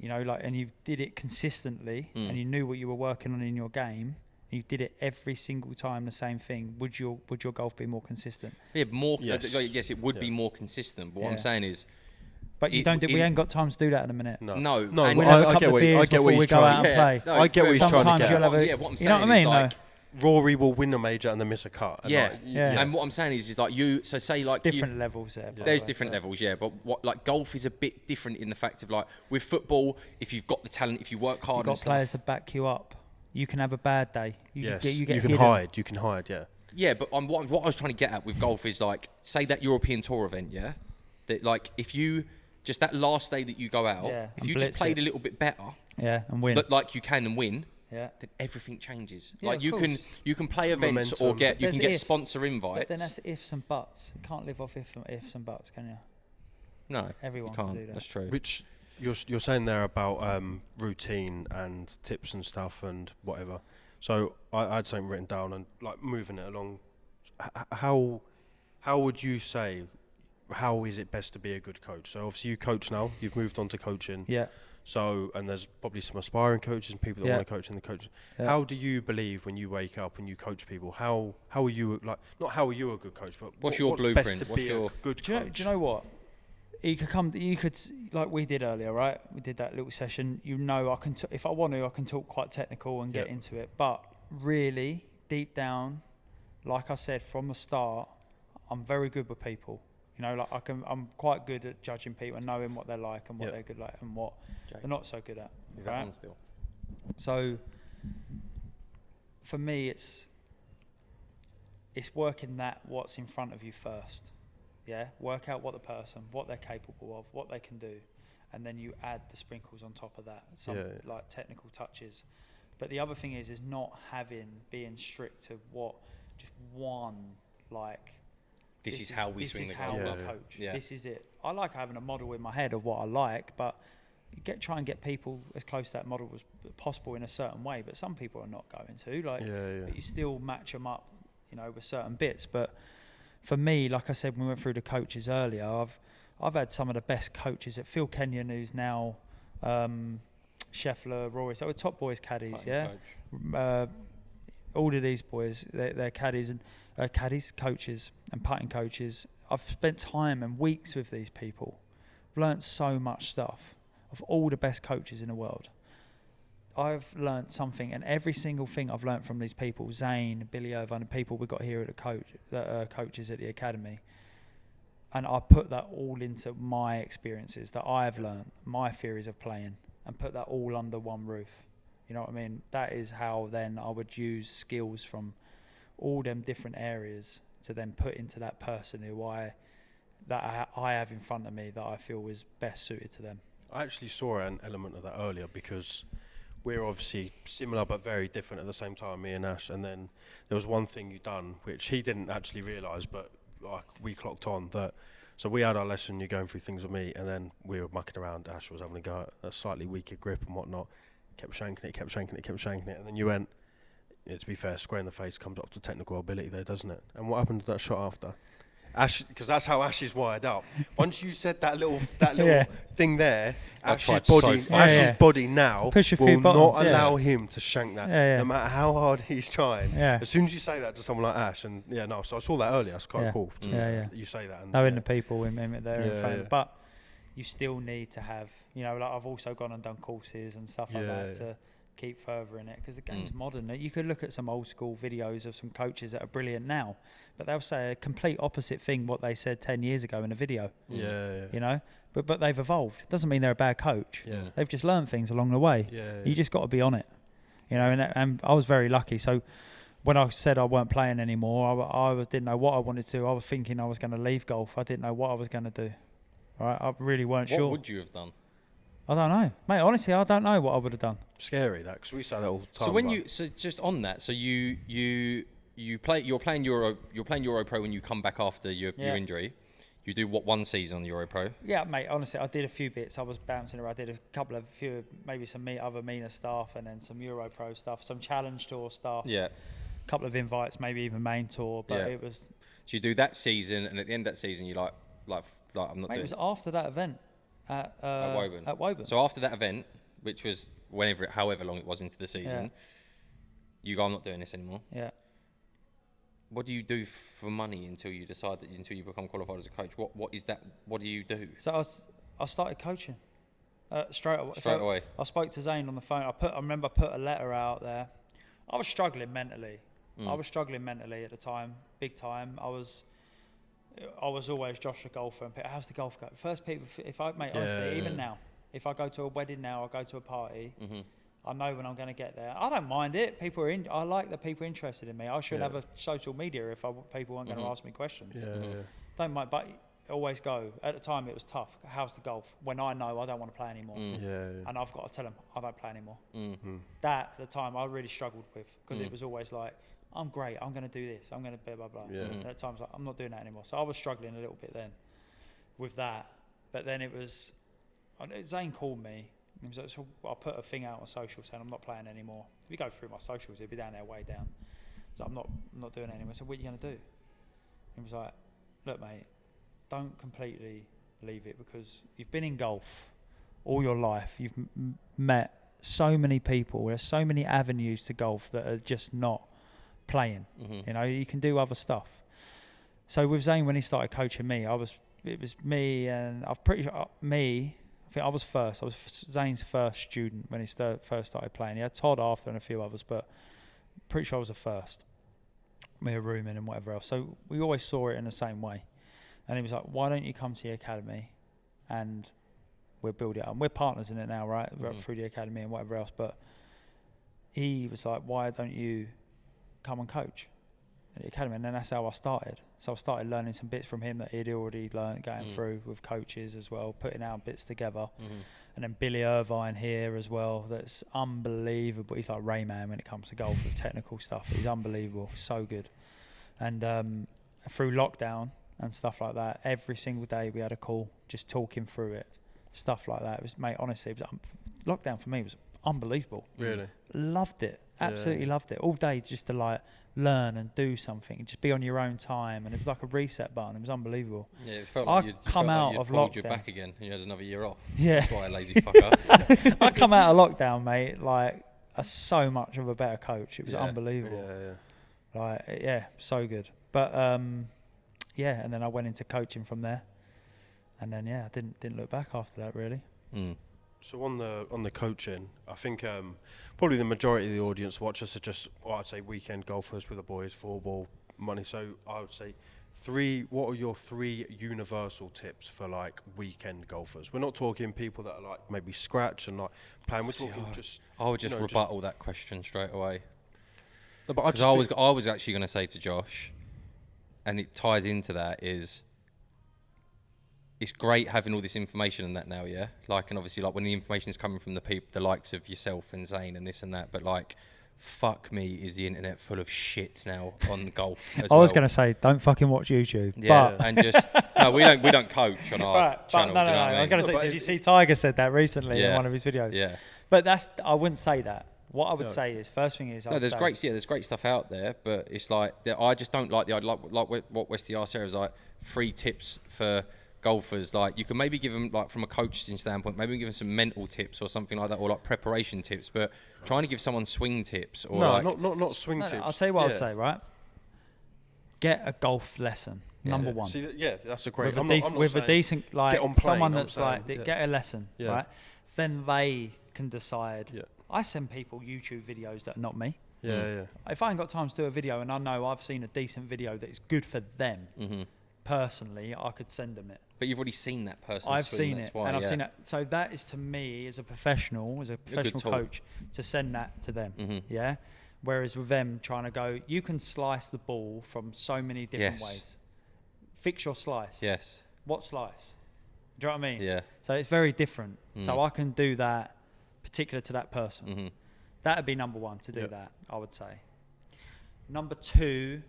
and you did it consistently, and you knew what you were working on in your game. You did it every single time, the same thing. Would your golf be more consistent?
Yeah, yes, it would be more consistent. But what I'm saying is,
but we ain't got time to do that in a minute.
No.
We'll have a couple of beers before we go out and play.
I get what he's trying to get.
What I'm saying
you know what I mean?
Like,
Rory will win a major and then miss a cut.
And what I'm saying is like you. So say like
different levels there.
There's different levels, but what like golf is a bit different in the fact of like with football, if you've got the talent, if you work hard,
you've got players to back you up. You can have a bad day. You
can hide. You can hide. Yeah.
Yeah, but what I was trying to get at with golf is like, say that European Tour event, that like if you just that last day that you go out, if you just played a little bit better,
and win,
but like you can and win, then everything changes. Like you can play events or get sponsor invites.
But then that's ifs and buts. You can't live off ifs and buts, can you?
No,
everyone
can't.
can do that.
That's true.
Which you're saying there about routine and tips and stuff and whatever. So I had something written down and like moving it along. How would you say, how is it best to be a good coach? So obviously you coach now. You've moved on to coaching.
Yeah.
So and there's probably some aspiring coaches and people that want to coach in the coaching. Yeah. How do you believe when you wake up and you coach people? How are you not how are you a good coach, but
what's your blueprint?
Best to be a good coach?
Do you know what? You could like we did earlier, right? We did that little session. I can if I want to, I can talk quite technical and get into it. But really, deep down, like I said from the start, I'm very good with people. I'm quite good at judging people and knowing what they're like and what they're good at and what they're not so good at.
Is that one still?
So, for me, it's working what's in front of you first. Yeah, work out what they're capable of, what they can do, and then you add the sprinkles on top of that, like technical touches. But the other thing is not being strict to just one like.
This is how we swing the golf.
This is how we coach. Yeah. This is it. I like having a model in my head of what I like, but try and get people as close to that model as possible in a certain way, but some people are not going to. But you still match them up, with certain bits. But for me, like I said, when we went through the coaches earlier, I've had some of the best coaches at Phil Kenyon, who's now Scheffler, Rory, so we're top boys caddies, all of these boys, they're caddies and coaches and putting coaches. I've spent time and weeks with these people. I've learnt so much stuff of all the best coaches in the world. I've learnt something, and every single thing I've learnt from these people, Zane, Billy Irvine, the people we got here at the coaches at the academy, and I put that all into my experiences that I've learnt, my theories of playing, and put that all under one roof. You know what I mean? That is how then I would use skills from all them different areas to then put into that person who I have in front of me that I feel is best suited to them.
I actually saw an element of that earlier because we're obviously similar but very different at the same time, me and Ash. And then there was one thing you done which he didn't actually realise, but we clocked on that. So we had our lesson, you're going through things with me, and then we were mucking around. Ash was having a go at a slightly weaker grip and whatnot. Kept shanking it. And then you went, to be fair, square in the face comes up to technical ability there, doesn't it? And what happened to that shot after? Ash, because that's how Ash is wired up. Once you said that little thing there, Ash's body now will not allow him to shank that, no matter how hard he's trying. Yeah. As soon as you say that to someone like Ash, and so I saw that earlier. It's quite cool. You say that. And,
knowing the people in there in front, but you still need to have, I've also gone and done courses and stuff like that to keep further in it, because the game's modern. You could look at some old school videos of some coaches that are brilliant now, but they'll say a complete opposite thing what they said 10 years ago in a video. But they've evolved. Doesn't mean they're a bad coach. They've just learned things along the way. You just got to be on it, and I was very lucky. So when I said I weren't playing anymore, I didn't know what I wanted to do. I was thinking I was going to leave golf. I didn't know what I was going to do. Right, I really weren't sure.
What would you have done?
I don't know, mate. Honestly, I don't know what I would have done.
Scary that, because we say that all the time.
So when just on that, so you're playing Euro Pro when you come back after your injury. You do one season on the Euro Pro?
Yeah, mate. Honestly, I did a few bits. I was bouncing around. I did maybe some other MENA stuff, and then some Euro Pro stuff, some Challenge Tour stuff. Yeah. A couple of invites, maybe even main tour. But it was. So
you do that season, and at the end of that season, you like I'm not. Mate,
it was after that event. At Woburn.
So after that event, which was however long it was into the season, you go, I'm not doing this anymore. Yeah. What do you do for money until you become qualified as a coach? What is that? What do you do?
So I started coaching straight away.
Straight away.
I spoke to Zane on the phone. I remember I put a letter out there. I was struggling mentally. I was struggling mentally at the time, big time. I was always Josh the golfer, and how's the golf go? First people, honestly, even now, if I go to a wedding now, I go to a party, I know when I'm going to get there. I don't mind it. I like the people interested in me. I should have a social media if people weren't going to ask me questions. Don't mind, but always go. At the time, it was tough. How's the golf? When I know I don't want to play anymore, and I've got to tell them I don't play anymore. That at the time I really struggled with, because it was always like, I'm great, I'm going to do this, I'm going to blah, blah, blah. And at times, like, I'm not doing that anymore. So I was struggling a little bit then with that. But then Zane called me. He was like, so I put a thing out on social saying I'm not playing anymore. If you go through my socials, it'd be down there, way down. So I'm not doing it anymore. So what are you going to do? He was like, look, mate, don't completely leave it, because you've been in golf all your life. You've met so many people. There's so many avenues to golf that are just not playing. You can do other stuff. So with Zane, when he started coaching me, it was me, and I'm pretty sure I think I was first. I was Zane's first student when he first started playing. He had Todd after and a few others, but pretty sure I was the first. Me, a rooming and whatever else. So we always saw it in the same way. And he was like, why don't you come to the academy and we'll build it up. And we're partners in it now, right? Through the academy and whatever else. But he was like, why don't you come and coach at the academy? And then that's how I started. So I started learning some bits from him that he'd already learned, going through with coaches as well, putting out bits together. And then Billy Irvine here as well, that's unbelievable. He's like Rayman when it comes to golf with technical stuff. He's unbelievable, so good. And through lockdown and stuff like that, every single day we had a call, just talking through it stuff like that. It was, mate, honestly, it was, lockdown for me was unbelievable.
Really?
Loved it. Absolutely loved it. All day just to like learn and do something, just be on your own time, and it was like a reset button. It was unbelievable.
Yeah, it felt like you'd pulled your back again and you had another year off.
Yeah.
That's why, lazy fucker.
I come out of lockdown, mate, like so much of a better coach. It was unbelievable. Like, so good. But and then I went into coaching from there, and then I didn't look back after that really.
So on the coaching, I think probably the majority of the audience watch us are just, I'd say, weekend golfers with the boys, 4-ball money. So I would say what are your 3 universal tips for like weekend golfers? We're not talking people that are like maybe scratch and like playing. We're talking just.
I would just rebuttal that question straight away.
No,
because I was actually going to say to Josh, and it ties into that, is it's great having all this information and that now, yeah? Like, and obviously, like, when the information is coming from the people, the likes of yourself and Zane and this and that, but, like, fuck me, is the internet full of shit now on golf as
I was going to say, don't fucking watch YouTube.
Yeah,
but
and just, no, we don't coach on our channel.
No,
do you know what I mean?
was going to say, did you see Tiger said that recently in one of his videos?
Yeah.
But I wouldn't say that. What I would say is, first thing is,
there's great stuff out there, but it's like, I just don't like what Westy asked there is like 3 tips for golfers. Like, you can maybe give them, like, from a coaching standpoint, maybe give them some mental tips or something like that, or like preparation tips, but trying to give someone swing tips or
not swing tips.
I'll tell you what I'd say, right? Get a golf lesson, number one.
See, that's a great.
With a decent, like, someone that's like, get a lesson, right? Then they can decide. Yeah. I send people YouTube videos that are not me. If I ain't got time to do a video and I know I've seen a decent video that is good for them, personally, I could send them it.
But you've already seen that person.
I've seen it, and I've seen it. So that is, to me, as a professional coach, to send that to them. Yeah. Whereas with them trying to go, you can slice the ball from so many different ways. Fix your slice.
Yes.
What slice? Do you know what I mean?
Yeah.
So it's very different. So I can do that particular to that person. That would be number one, to do that, I would say. Number 2,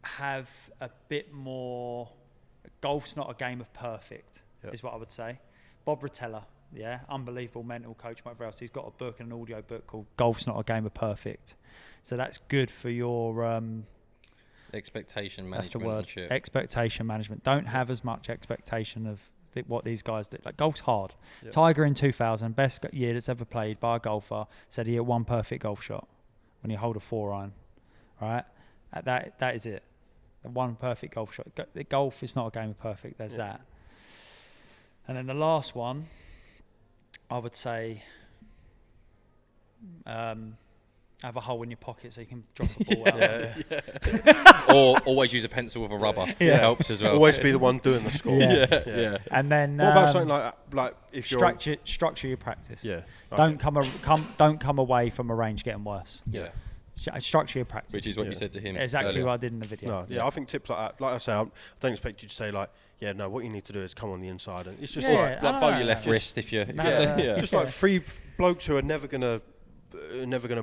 have a bit more. Golf's not a game of perfect, is what I would say. Bob Rotella, unbelievable mental coach, whatever else. He's got a book and an audio book called Golf's Not a Game of Perfect. So that's good for your
expectation management.
That's the word. Expectation management. Don't have as much expectation of what these guys do. Like, golf's hard. Tiger in 2000, best year that's ever played by a golfer, said he hit 1 perfect golf shot when you hold a 4-iron. Right? That is it. 1 perfect golf shot. Golf is not a game of perfect. There's that. And then the last one, I would say, have a hole in your pocket so you can drop a ball out.
Or always use a pencil with a rubber. It helps as well.
Always be the one doing the score.
Yeah. And then
what about something like if
structure your practice.
Yeah.
Don't come away from a range getting worse.
Yeah.
Structure your practice.
Which is what you said to him.
Exactly
earlier.
what I did in the video.
I think tips like that, like I say, I don't expect you to say like, what you need to do is come on the inside, and it's just
like bow your left wrist if you're
just like 3 blokes who are never gonna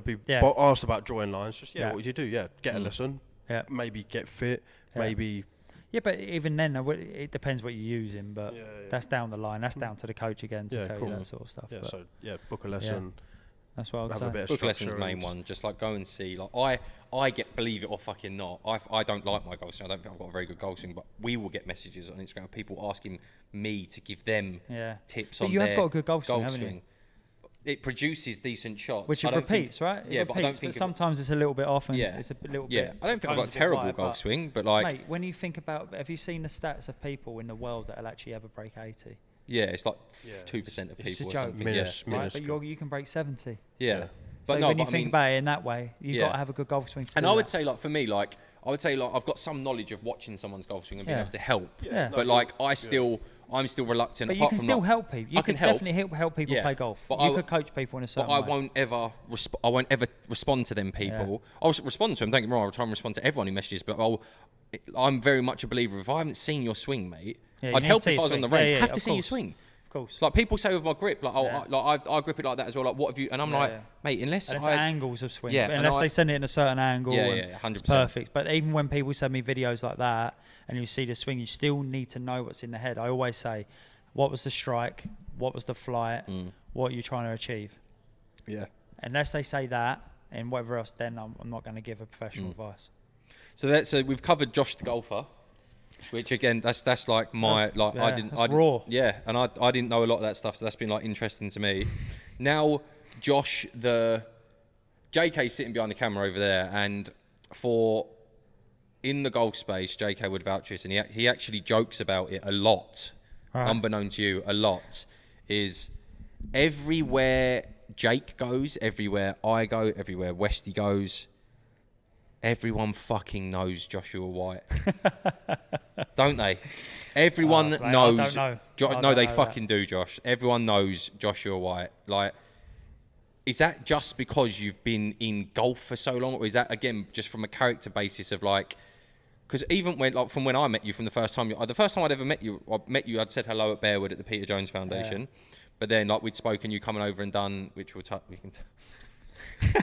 be asked about drawing lines. Just what would you do? Get a lesson. Maybe get fit. Maybe. Yeah,
but even then, it depends what you're using. But that's down the line. That's down to the coach again to tell you that sort of stuff.
Book a lesson.
That's what I would say.
Book lessons main one. Just like go and see. Like I get, believe it or fucking not, I don't like my golf swing. I don't think I've got a very good golf swing, but we will get messages on Instagram of people asking me to give them tips on their golf swing.
You have got a good golf swing, haven't you?
It produces decent shots.
Which it repeats, right?
But I don't think
sometimes it's a little bit off and it's a little bit.
I don't think I've got a terrible golf swing, but like,
mate, when you think about, have you seen the stats of people in the world that will actually ever break 80?
Yeah, it's like 2% of people or something.
Right? But you can break 70.
Yeah.
But when you think about it in that way, you've got to have a good golf swing.
And I would say, like, for me, like, I've got some knowledge of watching someone's golf swing and being able to help. Yeah. But like, I'm still reluctant.
But you can still help people. You can definitely help people play golf. But you could coach people in a certain way.
But I won't ever respond to them people. I'll respond to them. Don't get me wrong. I'll try and respond to everyone who messages. But I'm very much a believer. If I haven't seen your swing, mate, I'd help if I was on the range. I have to see your swing.
Of course.
Like, people say with my grip, like, I grip it like that as well. Like, what have you? And I'm like, mate, unless
it's angles of swing. Yeah. Unless they send it in a certain angle.
100%.
It's perfect. But even when people send me videos like that and you see the swing, you still need to know what's in the head. I always say, what was the strike, what was the flight, what are you trying to achieve?
Yeah.
Unless they say that and whatever else, then I'm not going to give a professional advice.
So we've covered Josh the golfer, which again that's like my like
yeah,
I didn't
raw.
Yeah, and I didn't know a lot of that stuff, so that's been like interesting to me. Now Josh the JK's sitting behind the camera over there, and in the golf space, JK would vouch for this, and he actually jokes about it a lot, unbeknown to you, a lot, is everywhere Jake goes, everywhere I go, everywhere Westy goes, everyone fucking knows Joshua White. Don't they? Everyone knows.
I don't know.
No, they fucking do, Josh. Everyone knows Joshua White. Like, is that just because you've been in golf for so long, or is that again just from a character basis of like? Because even from when I met you, from the first time I'd ever met you, I'd said hello at Bearwood at the Peter Jones Foundation, but then like we'd spoken, you coming over and done, which we can.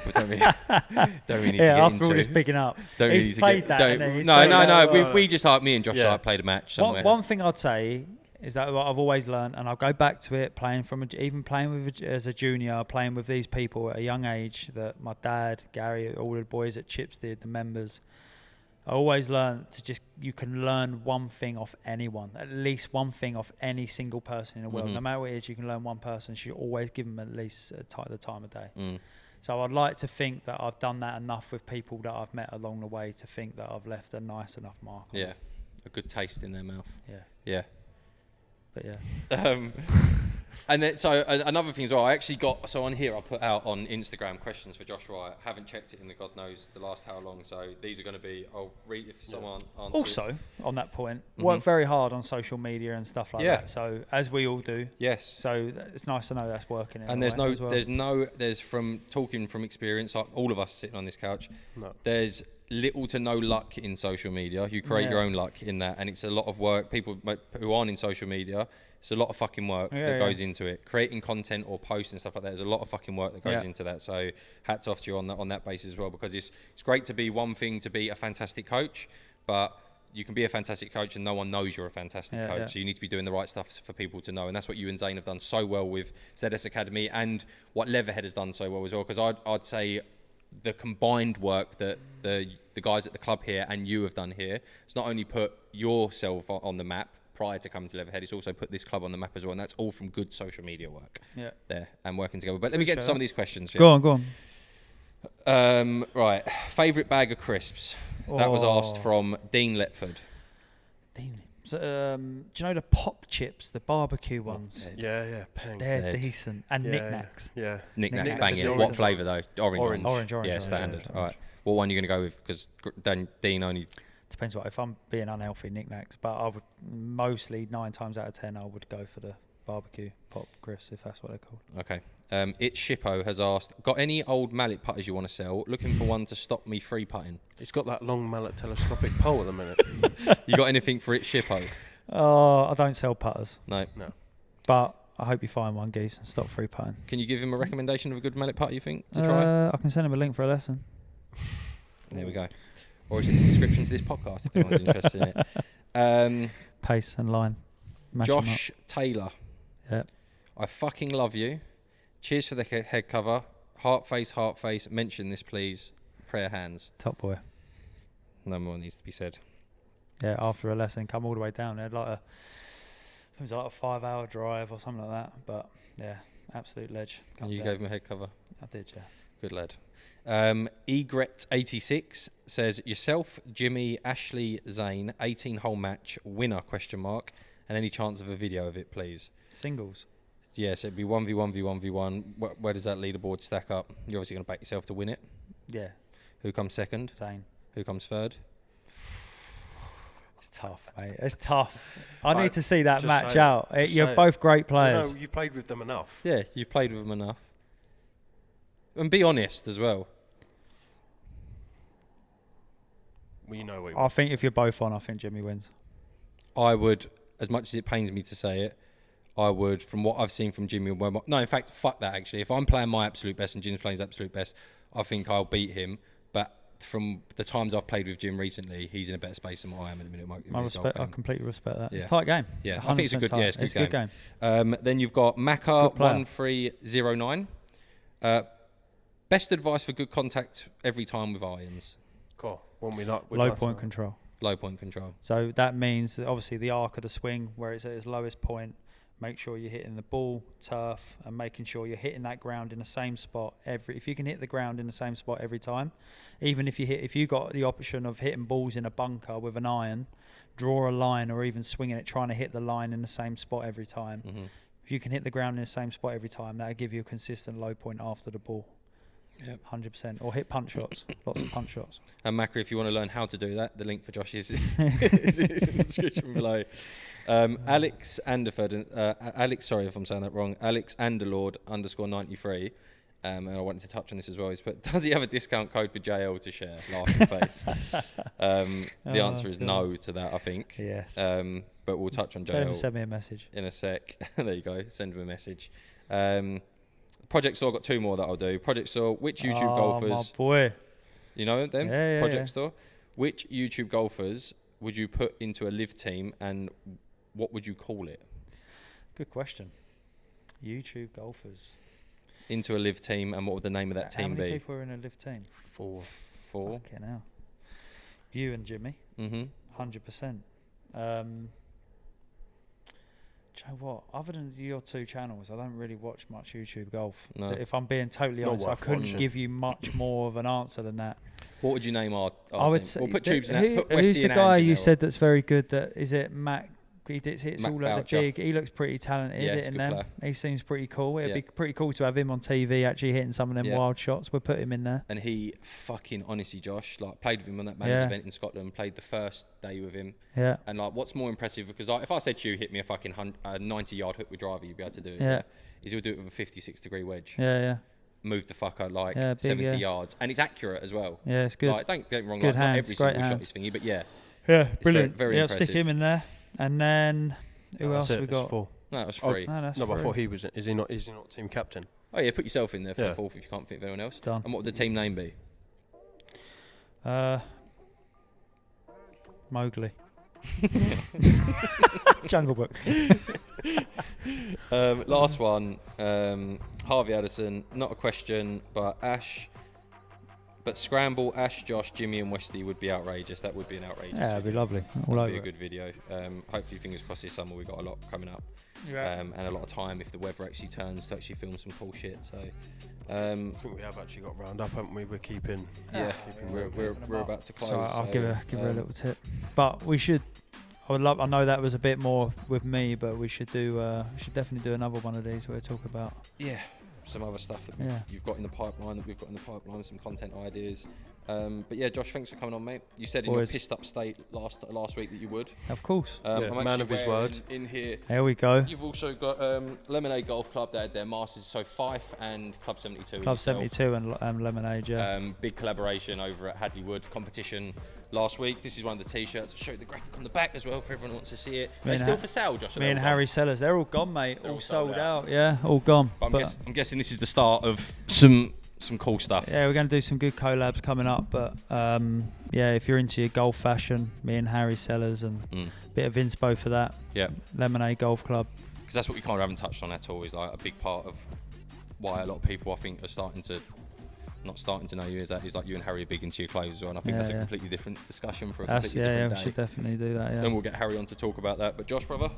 We don't really need to get
after
into.
all this picking up,
Don't
he's
really need
played
to
that.
get,
Hasn't he?
No. We just like me and Josh played a match somewhere.
One thing I'd say is that what I've always learned, and I'll go back to it, even playing as a junior, playing with these people at a young age, that my dad, Gary, all the boys at Chips did, the members. I always learned you can learn one thing off anyone, at least one thing off any single person in the world. No matter what it is, you can learn one person. You should always give them at least the time of day. So I'd like to think that I've done that enough with people that I've met along the way to think that I've left a nice enough mark.
Yeah, a good taste in their mouth.
Yeah. But yeah.
And then, so another thing as well, I actually got, so on here I put out on Instagram questions for Josh Wright. Haven't checked it in the God knows the last how long, so these are going to be, I'll read if someone answers.
Also, on that point, work very hard on social media and stuff like that. So, as we all do.
Yes.
So, it's nice to know that's working.
And there's from talking from experience, like all of us sitting on this couch, there's little to no luck in social media. You create your own luck in that, and it's a lot of work. People who aren't in social media, it's a lot of fucking work that goes into it. Creating content or posts and stuff like that, there's a lot of fucking work that goes into that. So hats off to you on that basis as well, because it's great to be one thing to be a fantastic coach, but you can be a fantastic coach and no one knows you're a fantastic coach.
Yeah.
So you need to be doing the right stuff for people to know, and that's what you and Zane have done so well with ZS Academy, and what Leatherhead has done so well as well. Because I'd say the combined work that the guys at the club here and you have done here, it's not only put yourself on the map prior to coming to Leatherhead, it's also put this club on the map as well, and that's all from good social media work there and working together. But let me get to some of these questions.
Go on.
Right, favourite bag of crisps? That was asked from Dean Letford.
So, do you know the pop chips, the barbecue ones?
Yeah, peng.
They're decent. And knickknacks.
Yeah.
Knickknacks banging. What flavour though? Orange.
Orange.
Yeah, standard. All right. What one are you going to go with? Because Dean only...
Depends what. If I'm being unhealthy, knickknacks. But I would mostly 9 times out of 10 I would go for the barbecue pop crisps, if that's what they're called.
Okay. It's Shippo has asked, got any old mallet putters you want to sell? Looking for one to stop me free putting.
He's got that long mallet telescopic pole at the minute.
You got anything for it, Shippo?
I don't sell putters.
No.
But I hope you find one, geese, and stop free putting.
Can you give him a recommendation of a good mallet putter, you think, to try?
I can send him a link for a lesson.
There we go. Or is it in the description to this podcast if anyone's interested in it?
Pace and line. Mash
Josh Taylor.
Yeah.
I fucking love you. Cheers for the head cover. Heart face. Mention this, please. Prayer hands.
Top boy.
No more needs to be said.
Yeah, after a lesson, come all the way down. They had it was like a 5-hour drive or something like that. But yeah, absolute ledge.
And you gave him a head cover?
I did, yeah.
Good lad. Egret86 says, yourself, Jimmy, Ashley, Zane, 18-hole match, winner, ? And any chance of a video of it, please?
Singles.
Yes, it'd be 1v1 v1v1. Where does that leaderboard stack up? You're obviously going to back yourself to win it.
Yeah.
Who comes second?
Zane.
Who comes third?
It's tough, mate. It's tough. I need to see that match out. You're both great players.
No, you've played with them enough.
Yeah, you've played with them enough. And be honest as well.
We know what
I think if you're both on, I think Jimmy wins.
I would, as much as it pains me to say it, I would, from what I've seen from Jimmy. No, in fact, fuck that, actually. If I'm playing my absolute best and Jim's playing his absolute best, I think I'll beat him. But from the times I've played with Jim recently, he's in a better space than I am in a minute.
I respect. I completely respect that.
Yeah.
It's a tight game.
Yeah, I think it's a good.
Tight.
Yeah, it's a good game. Then you've got Macca1309. Best advice for good contact every time with irons.
Cool. When we not
low point control.
Low point control.
So that means that obviously the arc of the swing, where it's at its lowest point, make sure you're hitting the ball, turf, and making sure you're hitting that ground in the same spot if you can hit the ground in the same spot every time, even if you got the option of hitting balls in a bunker with an iron, draw a line or even swinging it, trying to hit the line in the same spot every time. Mm-hmm. If you can hit the ground in the same spot every time, that'll give you a consistent low point after the ball. Yep. 100%. Or hit punch shots. Lots of punch shots.
And Macca, if you want to learn how to do that, the link for Josh is in the description below. Alex Anderford, Alex, sorry if I'm saying that wrong, Alex Anderlord _93, and I wanted to touch on this as well, is but does he have a discount code for JL to share? Laughing face. The answer is no to that, I think.
Yes.
But we'll touch on JL.
Tell him to send me a message.
In a sec. There you go, send him a message. Project Store, I've got two more that I'll do. Project Store, which YouTube golfers...
my boy.
You know them?
Yeah,
Project Store. Which YouTube golfers would you put into a live team and what would you call it?
Good question. YouTube golfers.
Into a live team, and what would the name of that team be?
How many people are in a live team?
4.
Fucking hell. You and Jimmy. 100%. Do you know what? Other than your two channels, I don't really watch much YouTube golf. No. If I'm being totally honest, I couldn't give you much more of an answer than that.
What would you name our
I would
team?
say,
we'll put Tubes in that.
Who's the guy you said that's very good? That is it, Mac? He hits
Mac
all at the big. He looks pretty talented hitting them. Player. He seems pretty cool. It'd be pretty cool to have him on TV actually hitting some of them wild shots. We'll put him in there.
And he fucking honestly, Josh, like played with him on that Manners event in Scotland. Played the first day with him.
Yeah.
And like, what's more impressive? Because if I said to you, hit me a fucking 90-yard hook with driver, you'd be able to do it.
Yeah.
Is he'll do it with a 56-degree wedge.
Yeah.
Move the fucker like 70 yards, and it's accurate as well.
Yeah, it's good.
Like, don't get me wrong,
good
like,
hands,
not every single
hands.
shot is thingy, but yeah,
brilliant.
Very impressive.
Stick him in there, and then who else we got?
4.
No, it was 3.
No, that's
no, but I
three.
thought he was. Is he not team captain?
Oh yeah, put yourself in there for the 4th if you can't think of anyone else.
Done.
And what would the team name be?
Mowgli. Jungle Book.
Last one, Harvey Addison. Not a question, but Ash. But Scramble, Ash, Josh, Jimmy, and Wesley would be outrageous. That would be an outrageous.
Yeah, it'd be lovely. All over.
It'd be a good video. Hopefully, fingers crossed this summer we've got a lot coming up.
Yeah.
And a lot of time if the weather actually turns to actually film some cool shit. So.
I think we have actually got round up, haven't we? We're keeping.
Yeah, we're about to close.
So I'll give her a little tip. But we should. I know that was a bit more with me, but we should do. We should definitely do another one of these where we talk about.
Yeah, some other stuff that you've got in the pipeline, that we've got in the pipeline, some content ideas. But yeah, Josh, thanks for coming on, mate. You said in your pissed up state last week that you would.
Of course.
I'm
man of his word.
In here.
There we go.
You've also got Lemonade Golf Club. They had their Masters, so Fife and Club 72.
Club 72 and Lemonade, yeah.
Big collaboration over at Hadley Wood competition last week. This is one of the t-shirts. I'll show you the graphic on the back as well for everyone who wants to see it. It's still for sale, Josh.
Me and Harry Sellers, they're all gone, mate. All sold out. Yeah, all gone.
But I'm guessing this is the start of some cool stuff.
Yeah, we're going to do some good collabs coming up, but yeah, if you're into your golf fashion, me and Harry Sellers, and a bit of inspo for that.
Yeah.
Lemonade Golf Club.
Because that's what we kind of haven't touched on at all, is like a big part of why a lot of people I think are not starting to know you, is like you and Harry are big into your clothes as well, and I think that's a completely different discussion for a completely different day.
We should definitely do that, yeah.
Then we'll get Harry on to talk about that. But Josh, brother,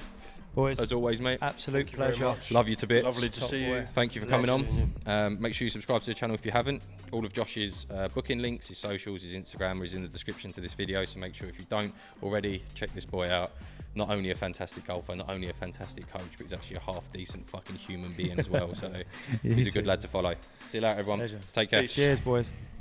boys,
as always, mate,
absolute pleasure.
Love you to bits.
Lovely to see you.
Thank you for coming on. Make sure you subscribe to the channel if you haven't. All of Josh's booking links, his socials, his Instagram is in the description to this video, so make sure if you don't already, check this boy out. Not only a fantastic golfer, not only a fantastic coach, but he's actually a half decent fucking human being as well. So he's a good lad to follow. See you later, everyone.
Pleasure.
Take care.
Cheers, boys.